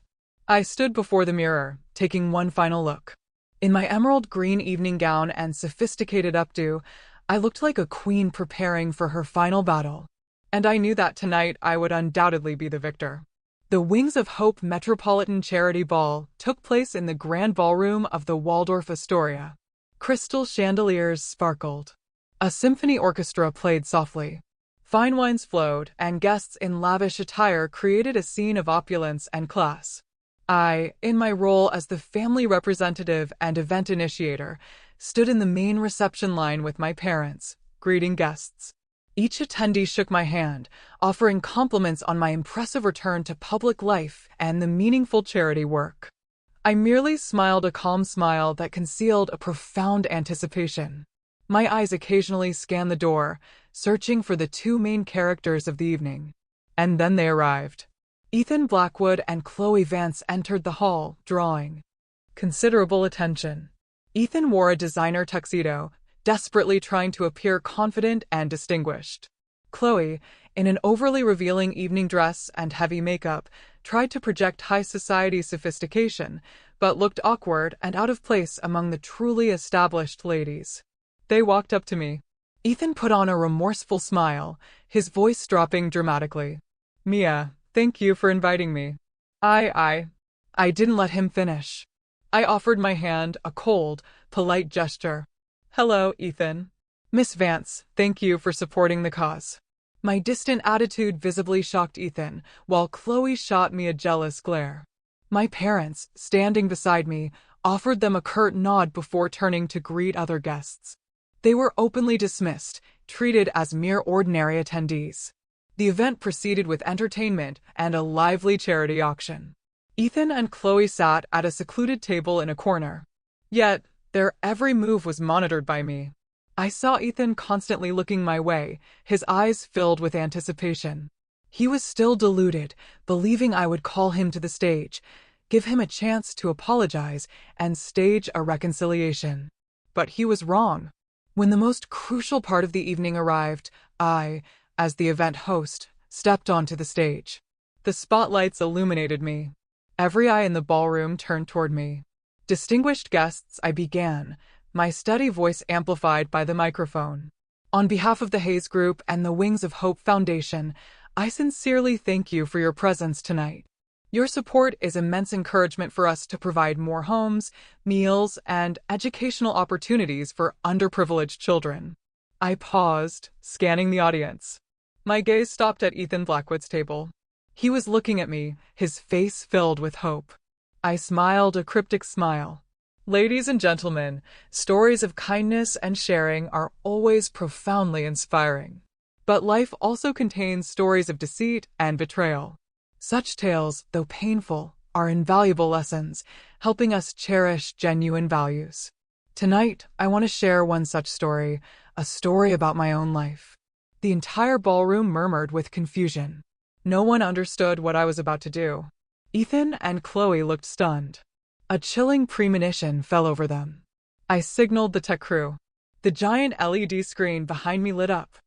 I stood before the mirror, taking one final look. In my emerald green evening gown and sophisticated updo, I looked like a queen preparing for her final battle. And I knew that tonight I would undoubtedly be the victor. The Wings of Hope Metropolitan Charity Ball took place in the Grand Ballroom of the Waldorf Astoria. Crystal chandeliers sparkled. A symphony orchestra played softly. Fine wines flowed, and guests in lavish attire created a scene of opulence and class. I, in my role as the family representative and event initiator, stood in the main reception line with my parents, greeting guests. Each attendee shook my hand, offering compliments on my impressive return to public life and the meaningful charity work. I merely smiled a calm smile that concealed a profound anticipation. My eyes occasionally scanned the door, searching for the two main characters of the evening. And then they arrived. Ethan Blackwood and Chloe Vance entered the hall, drawing considerable attention. Ethan wore a designer tuxedo, desperately trying to appear confident and distinguished. Chloe, in an overly revealing evening dress and heavy makeup, tried to project high society sophistication, but looked awkward and out of place among the truly established ladies. They walked up to me. Ethan put on a remorseful smile, his voice dropping dramatically. Mia, thank you for inviting me. I didn't let him finish. I offered my hand, a cold, polite gesture. Hello, Ethan. Miss Vance, thank you for supporting the cause. My distant attitude visibly shocked Ethan, while Chloe shot me a jealous glare. My parents, standing beside me, offered them a curt nod before turning to greet other guests. They were openly dismissed, treated as mere ordinary attendees. The event proceeded with entertainment and a lively charity auction. Ethan and Chloe sat at a secluded table in a corner. Yet, their every move was monitored by me. I saw Ethan constantly looking my way, his eyes filled with anticipation. He was still deluded, believing I would call him to the stage, give him a chance to apologize, and stage a reconciliation. But he was wrong. When the most crucial part of the evening arrived, I, as the event host, stepped onto the stage. The spotlights illuminated me. Every eye in the ballroom turned toward me. Distinguished guests, I began, my steady voice amplified by the microphone. On behalf of the Hayes Group and the Wings of Hope Foundation, I sincerely thank you for your presence tonight. Your support is immense encouragement for us to provide more homes, meals, and educational opportunities for underprivileged children. I paused, scanning the audience. My gaze stopped at Ethan Blackwood's table. He was looking at me, his face filled with hope. I smiled a cryptic smile. Ladies and gentlemen, stories of kindness and sharing are always profoundly inspiring. But life also contains stories of deceit and betrayal. Such tales, though painful, are invaluable lessons, helping us cherish genuine values. Tonight, I want to share one such story, a story about my own life. The entire ballroom murmured with confusion. No one understood what I was about to do. Ethan and Chloe looked stunned. A chilling premonition fell over them. I signaled the tech crew. The giant LED screen behind me lit up.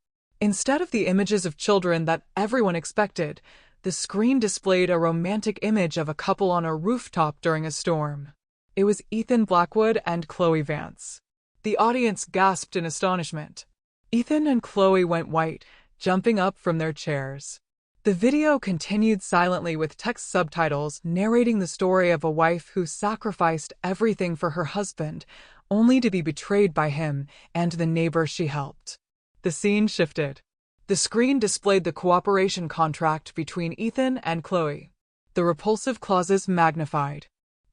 Instead of the images of children that everyone expected, the screen displayed a romantic image of a couple on a rooftop during a storm. It was Ethan Blackwood and Chloe Vance. The audience gasped in astonishment. Ethan and Chloe went white, jumping up from their chairs. The video continued silently with text subtitles narrating the story of a wife who sacrificed everything for her husband, only to be betrayed by him and the neighbor she helped. The scene shifted. The screen displayed the cooperation contract between Ethan and Chloe. The repulsive clauses magnified.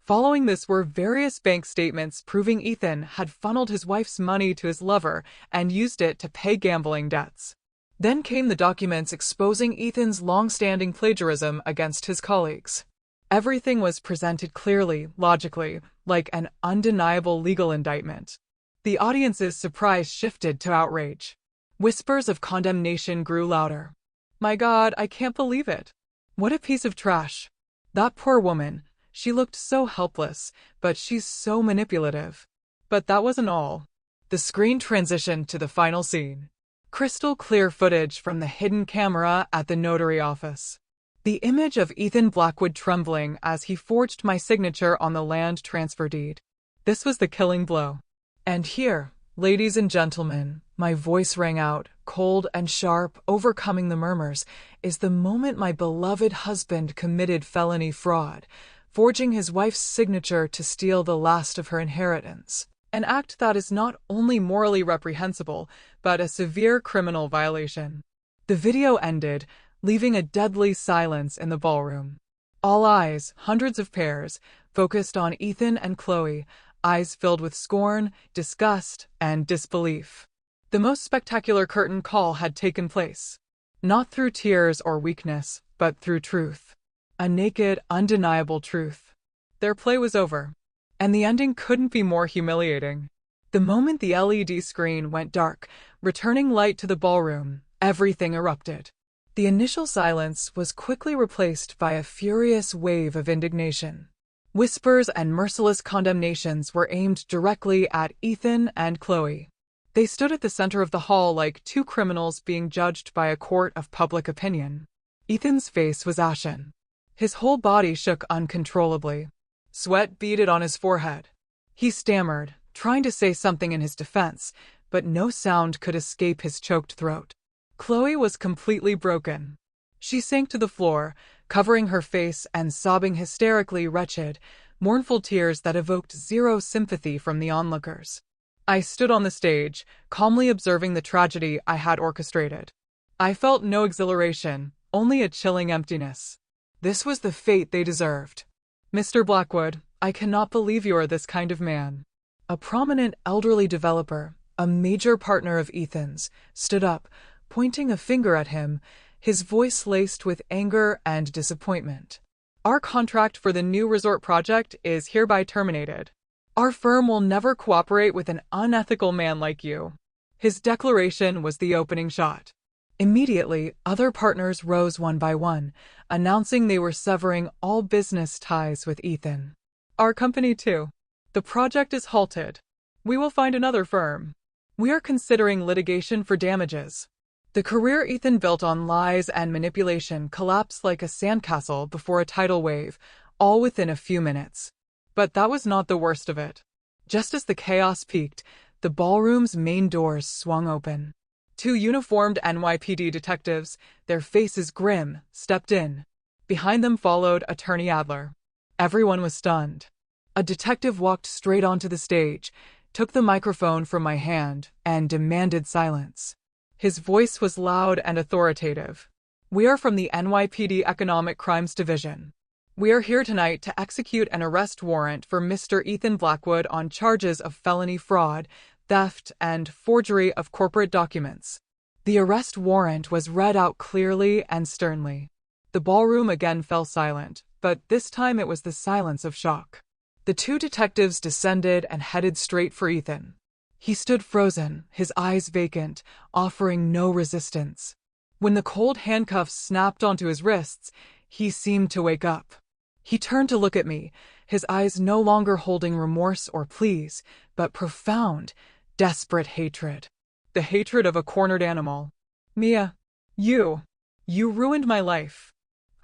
Following this were various bank statements proving Ethan had funneled his wife's money to his lover and used it to pay gambling debts. Then came the documents exposing Ethan's long-standing plagiarism against his colleagues. Everything was presented clearly, logically, like an undeniable legal indictment. The audience's surprise shifted to outrage. Whispers of condemnation grew louder. My God, I can't believe it. What a piece of trash. That poor woman, she looked so helpless, but she's so manipulative. But that wasn't all. The screen transitioned to the final scene. Crystal clear footage from the hidden camera at the notary office. The image of Ethan Blackwood trembling as he forged my signature on the land transfer deed. This was the killing blow. And here, ladies and gentlemen, my voice rang out, cold and sharp, overcoming the murmurs, is the moment my beloved husband committed felony fraud, forging his wife's signature to steal the last of her inheritance. An act that is not only morally reprehensible, but a severe criminal violation. The video ended, leaving a deadly silence in the ballroom. All eyes, hundreds of pairs, focused on Ethan and Chloe, eyes filled with scorn, disgust, and disbelief. The most spectacular curtain call had taken place. Not through tears or weakness, but through truth. A naked, undeniable truth. Their play was over. And the ending couldn't be more humiliating. The moment the LED screen went dark, returning light to the ballroom, everything erupted. The initial silence was quickly replaced by a furious wave of indignation. Whispers and merciless condemnations were aimed directly at Ethan and Chloe. They stood at the center of the hall like two criminals being judged by a court of public opinion. Ethan's face was ashen. His whole body shook uncontrollably. Sweat beaded on his forehead. He stammered, trying to say something in his defense, but no sound could escape his choked throat. Chloe was completely broken. She sank to the floor, covering her face and sobbing hysterically wretched, mournful tears that evoked zero sympathy from the onlookers. I stood on the stage, calmly observing the tragedy I had orchestrated. I felt no exhilaration, only a chilling emptiness. This was the fate they deserved. Mr. Blackwood, I cannot believe you are this kind of man. A prominent elderly developer, a major partner of Ethan's, stood up, pointing a finger at him, his voice laced with anger and disappointment. Our contract for the new resort project is hereby terminated. Our firm will never cooperate with an unethical man like you. His declaration was the opening shot. Immediately, other partners rose one by one, announcing they were severing all business ties with Ethan. Our company, too. The project is halted. We will find another firm. We are considering litigation for damages. The career Ethan built on lies and manipulation collapsed like a sandcastle before a tidal wave, all within a few minutes. But that was not the worst of it. Just as the chaos peaked, the ballroom's main doors swung open. Two uniformed NYPD detectives, their faces grim, stepped in. Behind them followed Attorney Adler. Everyone was stunned. A detective walked straight onto the stage, took the microphone from my hand, and demanded silence. His voice was loud and authoritative. "We are from the NYPD Economic Crimes Division. We are here tonight to execute an arrest warrant for Mr. Ethan Blackwood on charges of felony fraud, theft, and forgery of corporate documents." The arrest warrant was read out clearly and sternly. The ballroom again fell silent, but this time it was the silence of shock. The two detectives descended and headed straight for Ethan. He stood frozen, his eyes vacant, offering no resistance. When the cold handcuffs snapped onto his wrists, he seemed to wake up. He turned to look at me, his eyes no longer holding remorse or pleas, but profound, desperate hatred. The hatred of a cornered animal. "Mia, you ruined my life.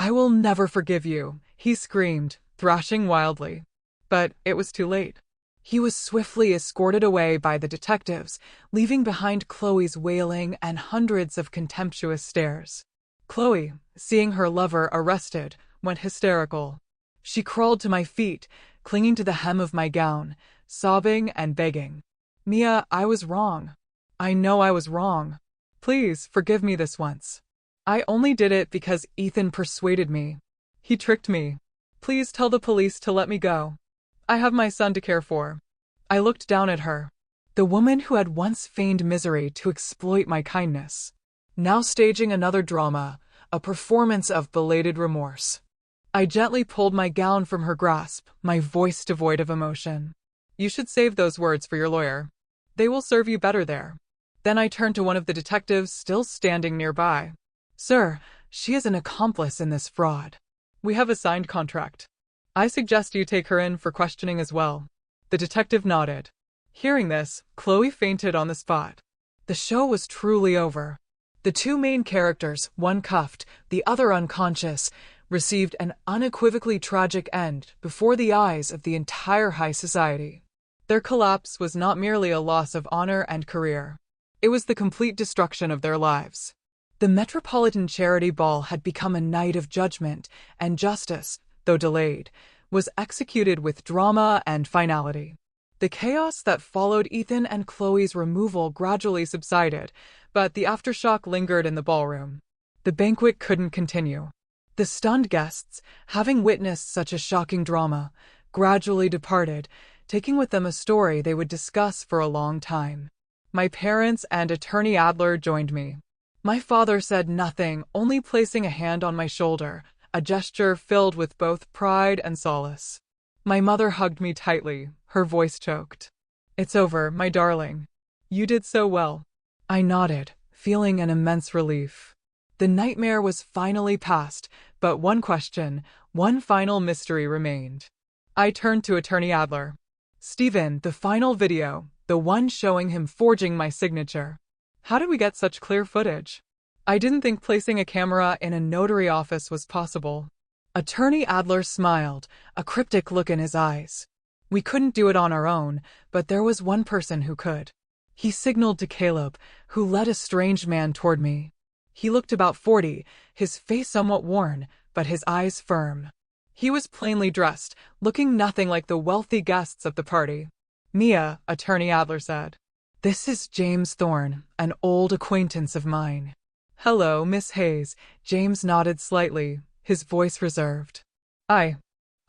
I will never forgive you," he screamed, thrashing wildly. But it was too late. He was swiftly escorted away by the detectives, leaving behind Chloe's wailing and hundreds of contemptuous stares. Chloe, seeing her lover arrested, went hysterical. She crawled to my feet, clinging to the hem of my gown, sobbing and begging. "Mia, I was wrong. I know I was wrong. Please forgive me this once. I only did it because Ethan persuaded me. He tricked me. Please tell the police to let me go. I have my son to care for." I looked down at her. The woman who had once feigned misery to exploit my kindness, now staging another drama, a performance of belated remorse. I gently pulled my gown from her grasp, my voice devoid of emotion. "You should save those words for your lawyer. They will serve you better there." Then I turned to one of the detectives still standing nearby. "Sir, she is an accomplice in this fraud. We have a signed contract. I suggest you take her in for questioning as well." The detective nodded. Hearing this, Chloe fainted on the spot. The show was truly over. The two main characters, one cuffed, the other unconscious, received an unequivocally tragic end before the eyes of the entire high society. Their collapse was not merely a loss of honor and career. It was the complete destruction of their lives. The Metropolitan Charity Ball had become a night of judgment, and justice, though delayed, was executed with drama and finality. The chaos that followed Ethan and Chloe's removal gradually subsided, but the aftershock lingered in the ballroom. The banquet couldn't continue. The stunned guests, having witnessed such a shocking drama, gradually departed, taking with them a story they would discuss for a long time. My parents and Attorney Adler joined me. My father said nothing, only placing a hand on my shoulder, a gesture filled with both pride and solace. My mother hugged me tightly, her voice choked. "It's over, my darling. You did so well." I nodded, feeling an immense relief. The nightmare was finally past, but one question, one final mystery remained. I turned to Attorney Adler. "Stephen, the final video, the one showing him forging my signature. How did we get such clear footage? I didn't think placing a camera in a notary office was possible." Attorney Adler smiled, a cryptic look in his eyes. "We couldn't do it on our own, but there was one person who could." He signaled to Caleb, who led a strange man toward me. He looked about 40, his face somewhat worn, but his eyes firm. He was plainly dressed, looking nothing like the wealthy guests of the party. "Mia," Attorney Adler said. "This is James Thorne, an old acquaintance of mine." "Hello, Miss Hayes." James nodded slightly, his voice reserved. I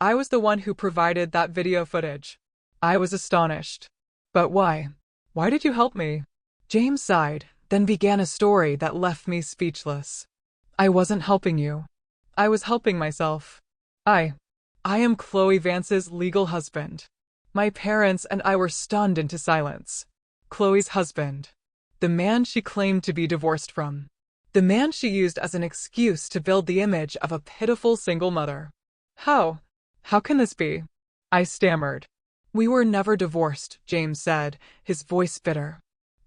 was the one who provided that video footage." I was astonished. "But why? Why did you help me?" James sighed, then began a story that left me speechless. "I wasn't helping you. I was helping myself. I am Chloe Vance's legal husband." My parents and I were stunned into silence. Chloe's husband. The man she claimed to be divorced from. The man she used as an excuse to build the image of a pitiful single mother. How can this be?" I stammered. "We were never divorced," James said, his voice bitter.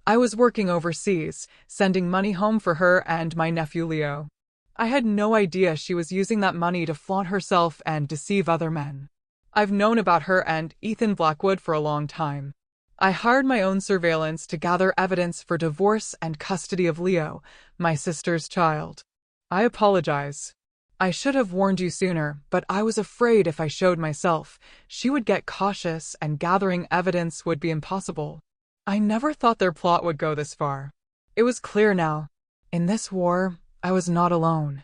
"I was working overseas, sending money home for her and my nephew Leo. I had no idea she was using that money to flaunt herself and deceive other men. I've known about her and Ethan Blackwood for a long time. I hired my own surveillance to gather evidence for divorce and custody of Leo, my sister's child. I apologize. I should have warned you sooner, but I was afraid if I showed myself, she would get cautious and gathering evidence would be impossible. I never thought their plot would go this far. It was clear now. In this war, I was not alone.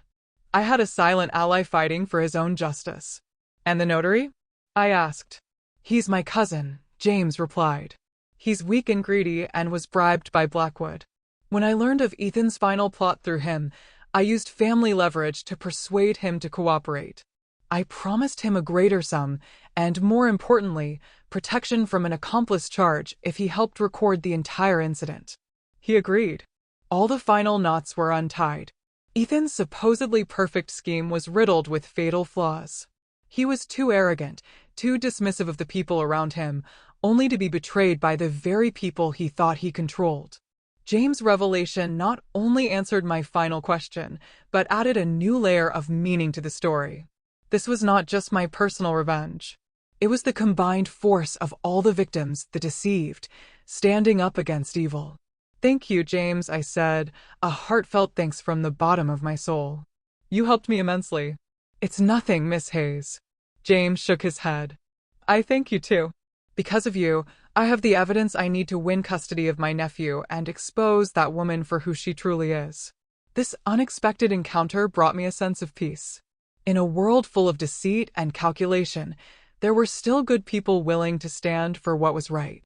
I had a silent ally fighting for his own justice. And the notary? I asked. He's my cousin, James replied. He's weak and greedy and was bribed by Blackwood. When I learned of Ethan's final plot through him, I used family leverage to persuade him to cooperate. I promised him a greater sum, and more importantly, protection from an accomplice charge if he helped record the entire incident. He agreed. All the final knots were untied. Ethan's supposedly perfect scheme was riddled with fatal flaws. He was too arrogant, too dismissive of the people around him, only to be betrayed by the very people he thought he controlled. James' revelation not only answered my final question, but added a new layer of meaning to the story. This was not just my personal revenge. It was the combined force of all the victims, the deceived, standing up against evil. Thank you, James, I said, a heartfelt thanks from the bottom of my soul. You helped me immensely. It's nothing, Miss Hayes. James shook his head. I thank you too. Because of you, I have the evidence I need to win custody of my nephew and expose that woman for who she truly is. This unexpected encounter brought me a sense of peace. In a world full of deceit and calculation, there were still good people willing to stand for what was right.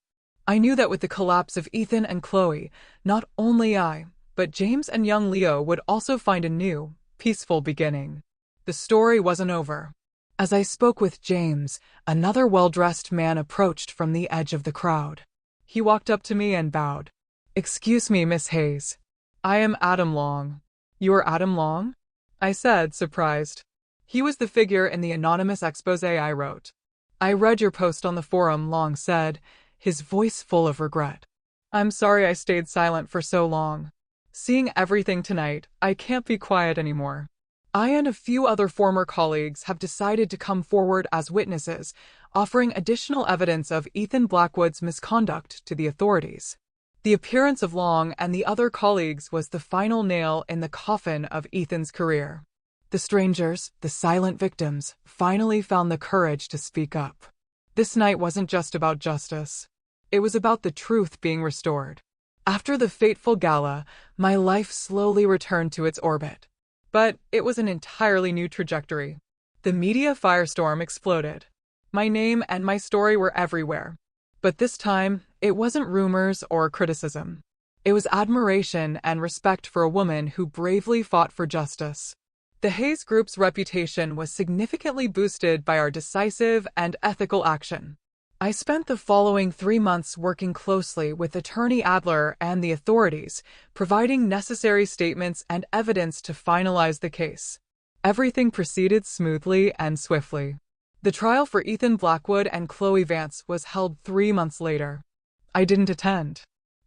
I knew that with the collapse of Ethan and Chloe, not only I, but James and young Leo would also find a new, peaceful beginning. The story wasn't over. As I spoke with James, another well-dressed man approached from the edge of the crowd. He walked up to me and bowed. Excuse me, Miss Hayes. I am Adam Long. You are Adam Long? I said, surprised. He was the figure in the anonymous expose I wrote. I read your post on the forum, Long said, his voice full of regret. I'm sorry I stayed silent for so long. Seeing everything tonight, I can't be quiet anymore. I and a few other former colleagues have decided to come forward as witnesses, offering additional evidence of Ethan Blackwood's misconduct to the authorities. The appearance of Long and the other colleagues was the final nail in the coffin of Ethan's career. The strangers, the silent victims, finally found the courage to speak up. This night wasn't just about justice. It was about the truth being restored. After the fateful gala, my life slowly returned to its orbit. But it was an entirely new trajectory. The media firestorm exploded. My name and my story were everywhere. But this time, it wasn't rumors or criticism. It was admiration and respect for a woman who bravely fought for justice. The Hayes Group's reputation was significantly boosted by our decisive and ethical action. I spent the following 3 months working closely with Attorney Adler and the authorities, providing necessary statements and evidence to finalize the case. Everything proceeded smoothly and swiftly. The trial for Ethan Blackwood and Chloe Vance was held 3 months later. I didn't attend.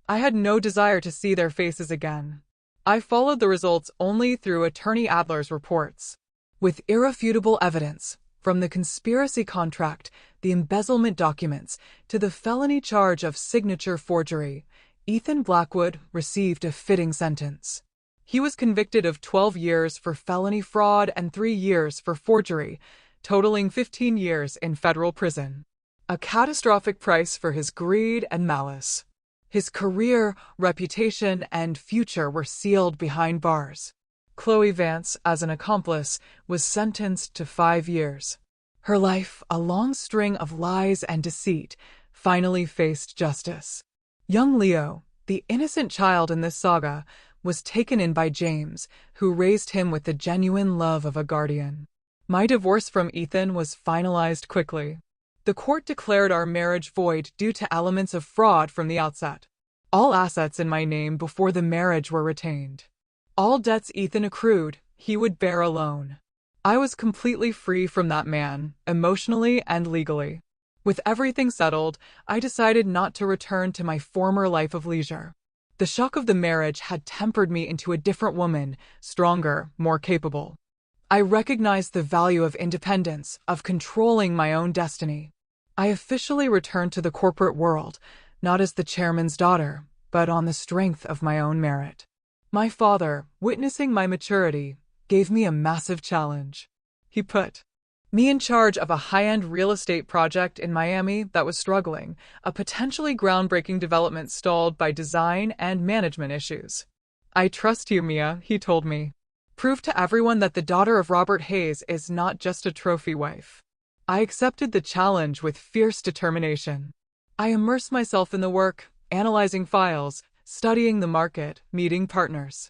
I had no desire to see their faces again. I followed the results only through Attorney Adler's reports. With irrefutable evidence, from the conspiracy contract, the embezzlement documents, to the felony charge of signature forgery, Ethan Blackwood received a fitting sentence. He was convicted of 12 years for felony fraud and 3 years for forgery, totaling 15 years in federal prison. A catastrophic price for his greed and malice. His career, reputation, and future were sealed behind bars. Chloe Vance, as an accomplice, was sentenced to 5 years. Her life, a long string of lies and deceit, finally faced justice. Young Leo, the innocent child in this saga, was taken in by James, who raised him with the genuine love of a guardian. My divorce from Ethan was finalized quickly. The court declared our marriage void due to elements of fraud from the outset. All assets in my name before the marriage were retained. All debts Ethan accrued, he would bear alone. I was completely free from that man, emotionally and legally. With everything settled, I decided not to return to my former life of leisure. The shock of the marriage had tempered me into a different woman, stronger, more capable. I recognized the value of independence, of controlling my own destiny. I officially returned to the corporate world, not as the chairman's daughter, but on the strength of my own merit. My father, witnessing my maturity, gave me a massive challenge. He put me in charge of a high-end real estate project in Miami that was struggling, a potentially groundbreaking development stalled by design and management issues. "I trust you, Mia," he told me. "Prove to everyone that the daughter of Robert Hayes is not just a trophy wife." I accepted the challenge with fierce determination. I immersed myself in the work, analyzing files, studying the market, meeting partners.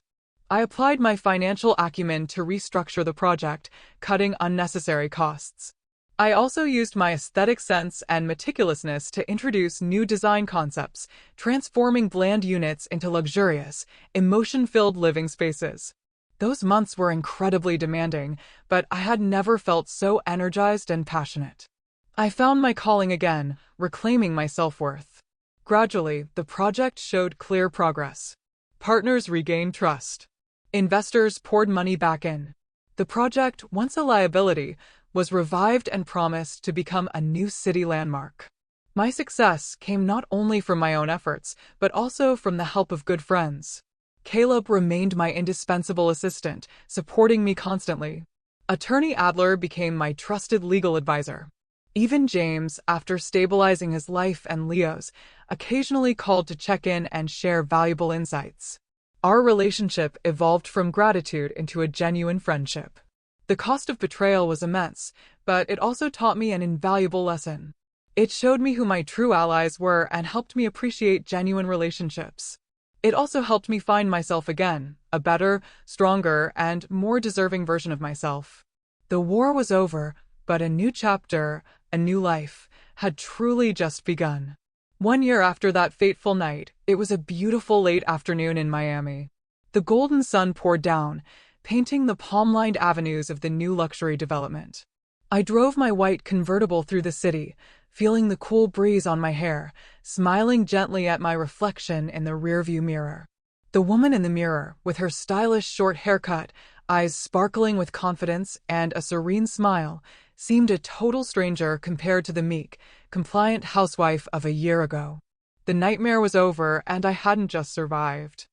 I applied my financial acumen to restructure the project, cutting unnecessary costs. I also used my aesthetic sense and meticulousness to introduce new design concepts, transforming bland units into luxurious, emotion-filled living spaces. Those months were incredibly demanding, but I had never felt so energized and passionate. I found my calling again, reclaiming my self-worth. Gradually, the project showed clear progress. Partners regained trust. Investors poured money back in. The project, once a liability, was revived and promised to become a new city landmark. My success came not only from my own efforts, but also from the help of good friends. Caleb remained my indispensable assistant, supporting me constantly. Attorney Adler became my trusted legal advisor. Even James, after stabilizing his life and Leo's, occasionally called to check in and share valuable insights. Our relationship evolved from gratitude into a genuine friendship. The cost of betrayal was immense, but it also taught me an invaluable lesson. It showed me who my true allies were and helped me appreciate genuine relationships. It also helped me find myself again, a better, stronger, and more deserving version of myself. The war was over, but a new chapter, a new life, had truly just begun. 1 year after that fateful night, it was a beautiful late afternoon in Miami. The golden sun poured down, painting the palm-lined avenues of the new luxury development. I drove my white convertible through the city, feeling the cool breeze on my hair, smiling gently at my reflection in the rearview mirror. The woman in the mirror, with her stylish short haircut, eyes sparkling with confidence, and a serene smile, seemed a total stranger compared to the meek, compliant housewife of a year ago. The nightmare was over, and I hadn't just survived.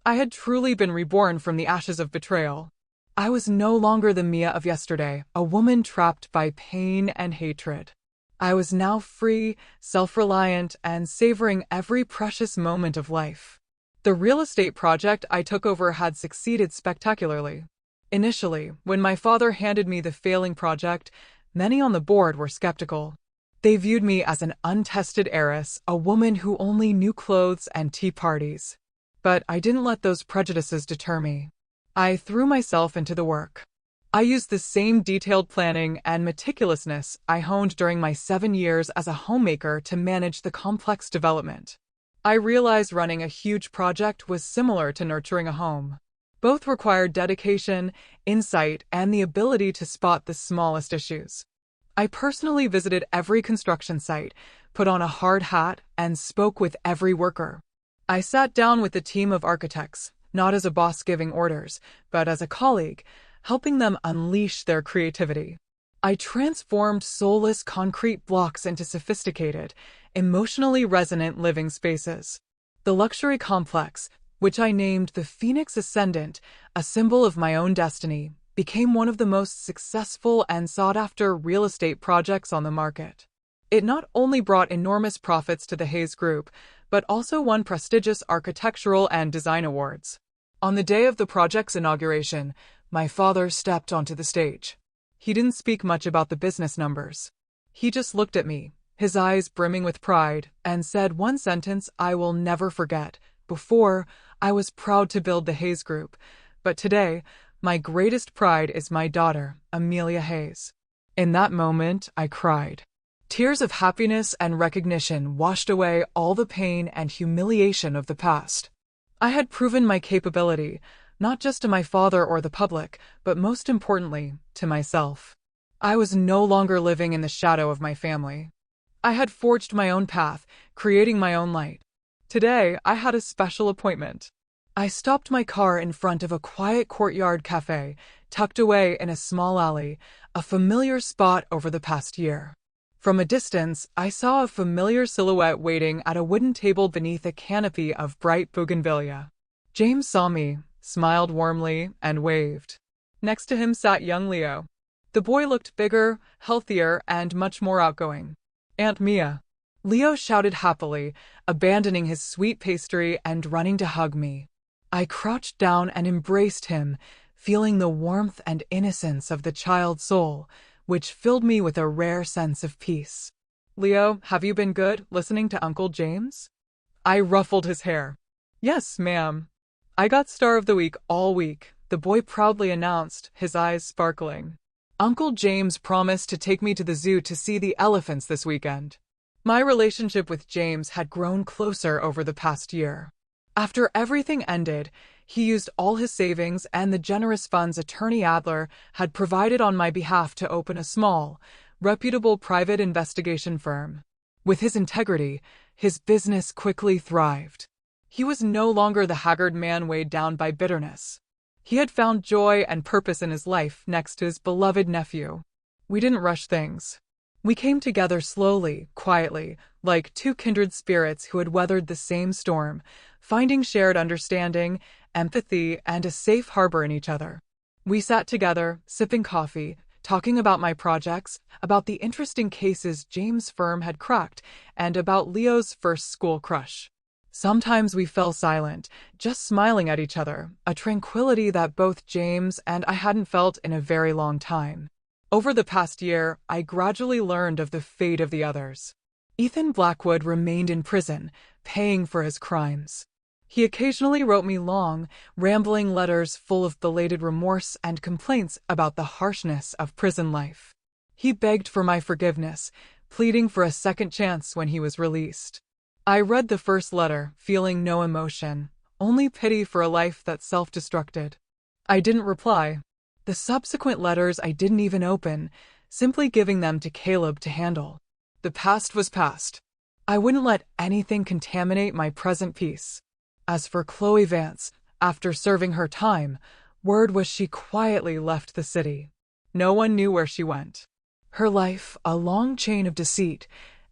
I had truly been reborn from the ashes of betrayal. I was no longer the Mia of yesterday, a woman trapped by pain and hatred. I was now free, self-reliant, and savoring every precious moment of life. The real estate project I took over had succeeded spectacularly. Initially, when my father handed me the failing project, many on the board were skeptical. They viewed me as an untested heiress, a woman who only knew clothes and tea parties. But I didn't let those prejudices deter me. I threw myself into the work. I used the same detailed planning and meticulousness I honed during my 7 years as a homemaker to manage the complex development. I realized running a huge project was similar to nurturing a home. Both required dedication, insight, and the ability to spot the smallest issues. I personally visited every construction site, put on a hard hat, and spoke with every worker. I sat down with a team of architects, not as a boss giving orders, but as a colleague, helping them unleash their creativity. I transformed soulless concrete blocks into sophisticated, emotionally resonant living spaces. The luxury complex, which I named the Phoenix Ascendant, a symbol of my own destiny, became one of the most successful and sought-after real estate projects on the market. It not only brought enormous profits to the Hayes Group, but also won prestigious architectural and design awards. On the day of the project's inauguration, my father stepped onto the stage. He didn't speak much about the business numbers. He just looked at me, his eyes brimming with pride, and said one sentence I will never forget. Before, I was proud to build the Hayes Group, but today, my greatest pride is my daughter, Amelia Hayes. In that moment, I cried. Tears of happiness and recognition washed away all the pain and humiliation of the past. I had proven my capability, not just to my father or the public, but most importantly, to myself. I was no longer living in the shadow of my family. I had forged my own path, creating my own light. Today, I had a special appointment. I stopped my car in front of a quiet courtyard cafe, tucked away in a small alley, a familiar spot over the past year. From a distance, I saw a familiar silhouette waiting at a wooden table beneath a canopy of bright bougainvillea. James saw me, smiled warmly, and waved. Next to him sat young Leo. The boy looked bigger, healthier, and much more outgoing. "Aunt Mia!" Leo shouted happily, abandoning his sweet pastry and running to hug me. I crouched down and embraced him, feeling the warmth and innocence of the child's soul, which filled me with a rare sense of peace. "Leo, have you been good listening to Uncle James?" I ruffled his hair. "Yes, ma'am. I got Star of the Week all week," the boy proudly announced, his eyes sparkling. "Uncle James promised to take me to the zoo to see the elephants this weekend." My relationship with James had grown closer over the past year. After everything ended, he used all his savings and the generous funds Attorney Adler had provided on my behalf to open a small, reputable private investigation firm. With his integrity, his business quickly thrived. He was no longer the haggard man weighed down by bitterness. He had found joy and purpose in his life next to his beloved nephew. We didn't rush things. We came together slowly, quietly, like two kindred spirits who had weathered the same storm, finding shared understanding, empathy, and a safe harbor in each other. We sat together, sipping coffee, talking about my projects, about the interesting cases James' firm had cracked, and about Leo's first school crush. Sometimes we fell silent, just smiling at each other, a tranquility that both James and I hadn't felt in a very long time. Over the past year, I gradually learned of the fate of the others. Ethan Blackwood remained in prison, paying for his crimes. He occasionally wrote me long, rambling letters full of belated remorse and complaints about the harshness of prison life. He begged for my forgiveness, pleading for a second chance when he was released. I read the first letter, feeling no emotion, only pity for a life that self-destructed. I didn't reply. The subsequent letters I didn't even open, simply giving them to Caleb to handle. The past was past. I wouldn't let anything contaminate my present peace. As for Chloe Vance, after serving her time, word was she quietly left the city. No one knew where she went. Her life, a long chain of deceit,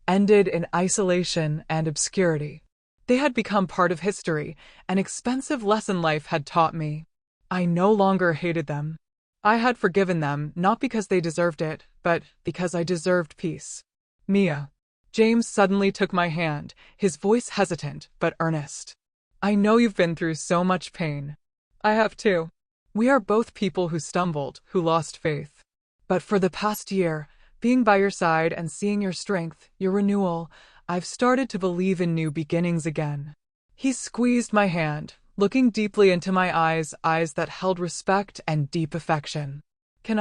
ended in isolation and obscurity. They had become part of history, an expensive lesson life had taught me. I no longer hated them. I had forgiven them, not because they deserved it, but because I deserved peace. "Mia." James suddenly took my hand, his voice hesitant but earnest. "I know you've been through so much pain. I have too. We are both people who stumbled, who lost faith. But for the past year, being by your side and seeing your strength, your renewal, I've started to believe in new beginnings again." He squeezed my hand, looking deeply into my eyes that held respect and deep affection. Can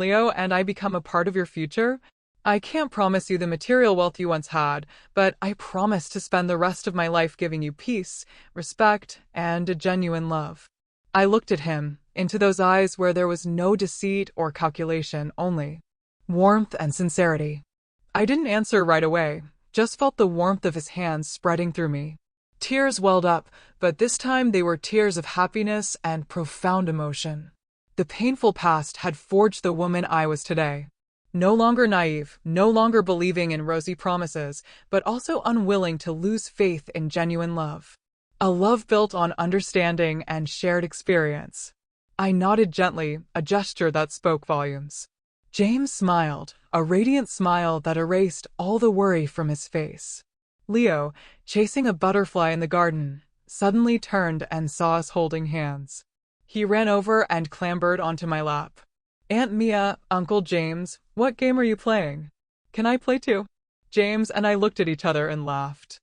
Leo and I become a part of your future? I can't promise you the material wealth you once had, but I promise to spend the rest of my life giving you peace, respect, and a genuine love. I looked at him, into those eyes where there was no deceit or calculation, only warmth and sincerity. I didn't answer right away, just felt the warmth of his hands spreading through me. Tears welled up, but this time they were tears of happiness and profound emotion. The painful past had forged the woman I was today. No longer naive, no longer believing in rosy promises, but also unwilling to lose faith in genuine love. A love built on understanding and shared experience. I nodded gently, a gesture that spoke volumes. James smiled, a radiant smile that erased all the worry from his face. Leo, chasing a butterfly in the garden, suddenly turned and saw us holding hands. He ran over and clambered onto my lap. "Aunt Mia, Uncle James, what game are you playing? Can I play too?" James and I looked at each other and laughed.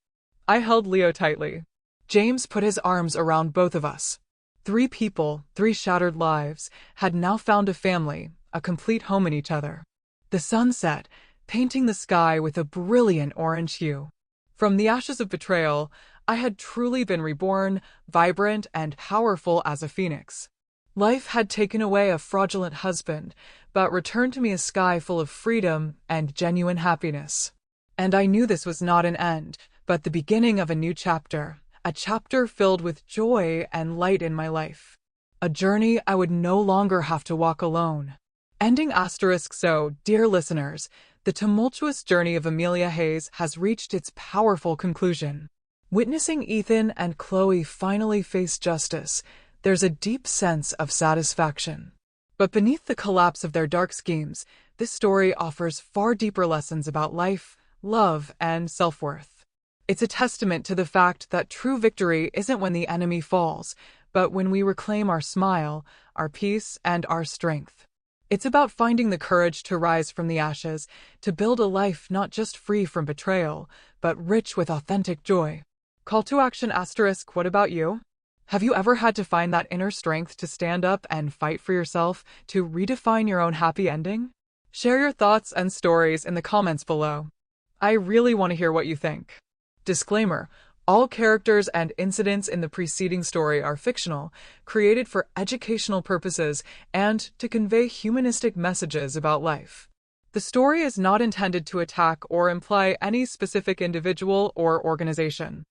I held Leo tightly. James put his arms around both of us. 3 people, 3 shattered lives, had now found a family, a complete home in each other. The sun set, painting the sky with a brilliant orange hue. From the ashes of betrayal, I had truly been reborn, vibrant and powerful as a phoenix. Life had taken away a fraudulent husband, but returned to me a sky full of freedom and genuine happiness. And I knew this was not an end, but the beginning of a new chapter, a chapter filled with joy and light in my life. A journey I would no longer have to walk alone. Ending asterisk. So, dear listeners, The tumultuous journey of Amelia Hayes has reached its powerful conclusion. Witnessing Ethan and Chloe finally face justice, there's a deep sense of satisfaction. But beneath the collapse of their dark schemes, this story offers far deeper lessons about life, love, and self-worth. It's a testament to the fact that true victory isn't when the enemy falls, but when we reclaim our smile, our peace, and our strength. It's about finding the courage to rise from the ashes, to build a life not just free from betrayal, but rich with authentic joy. Call to action asterisk, what about you? Have you ever had to find that inner strength to stand up and fight for yourself, to redefine your own happy ending? Share your thoughts and stories in the comments below. I really want to hear what you think. Disclaimer: all characters and incidents in the preceding story are fictional, created for educational purposes and to convey humanistic messages about life. The story is not intended to attack or imply any specific individual or organization.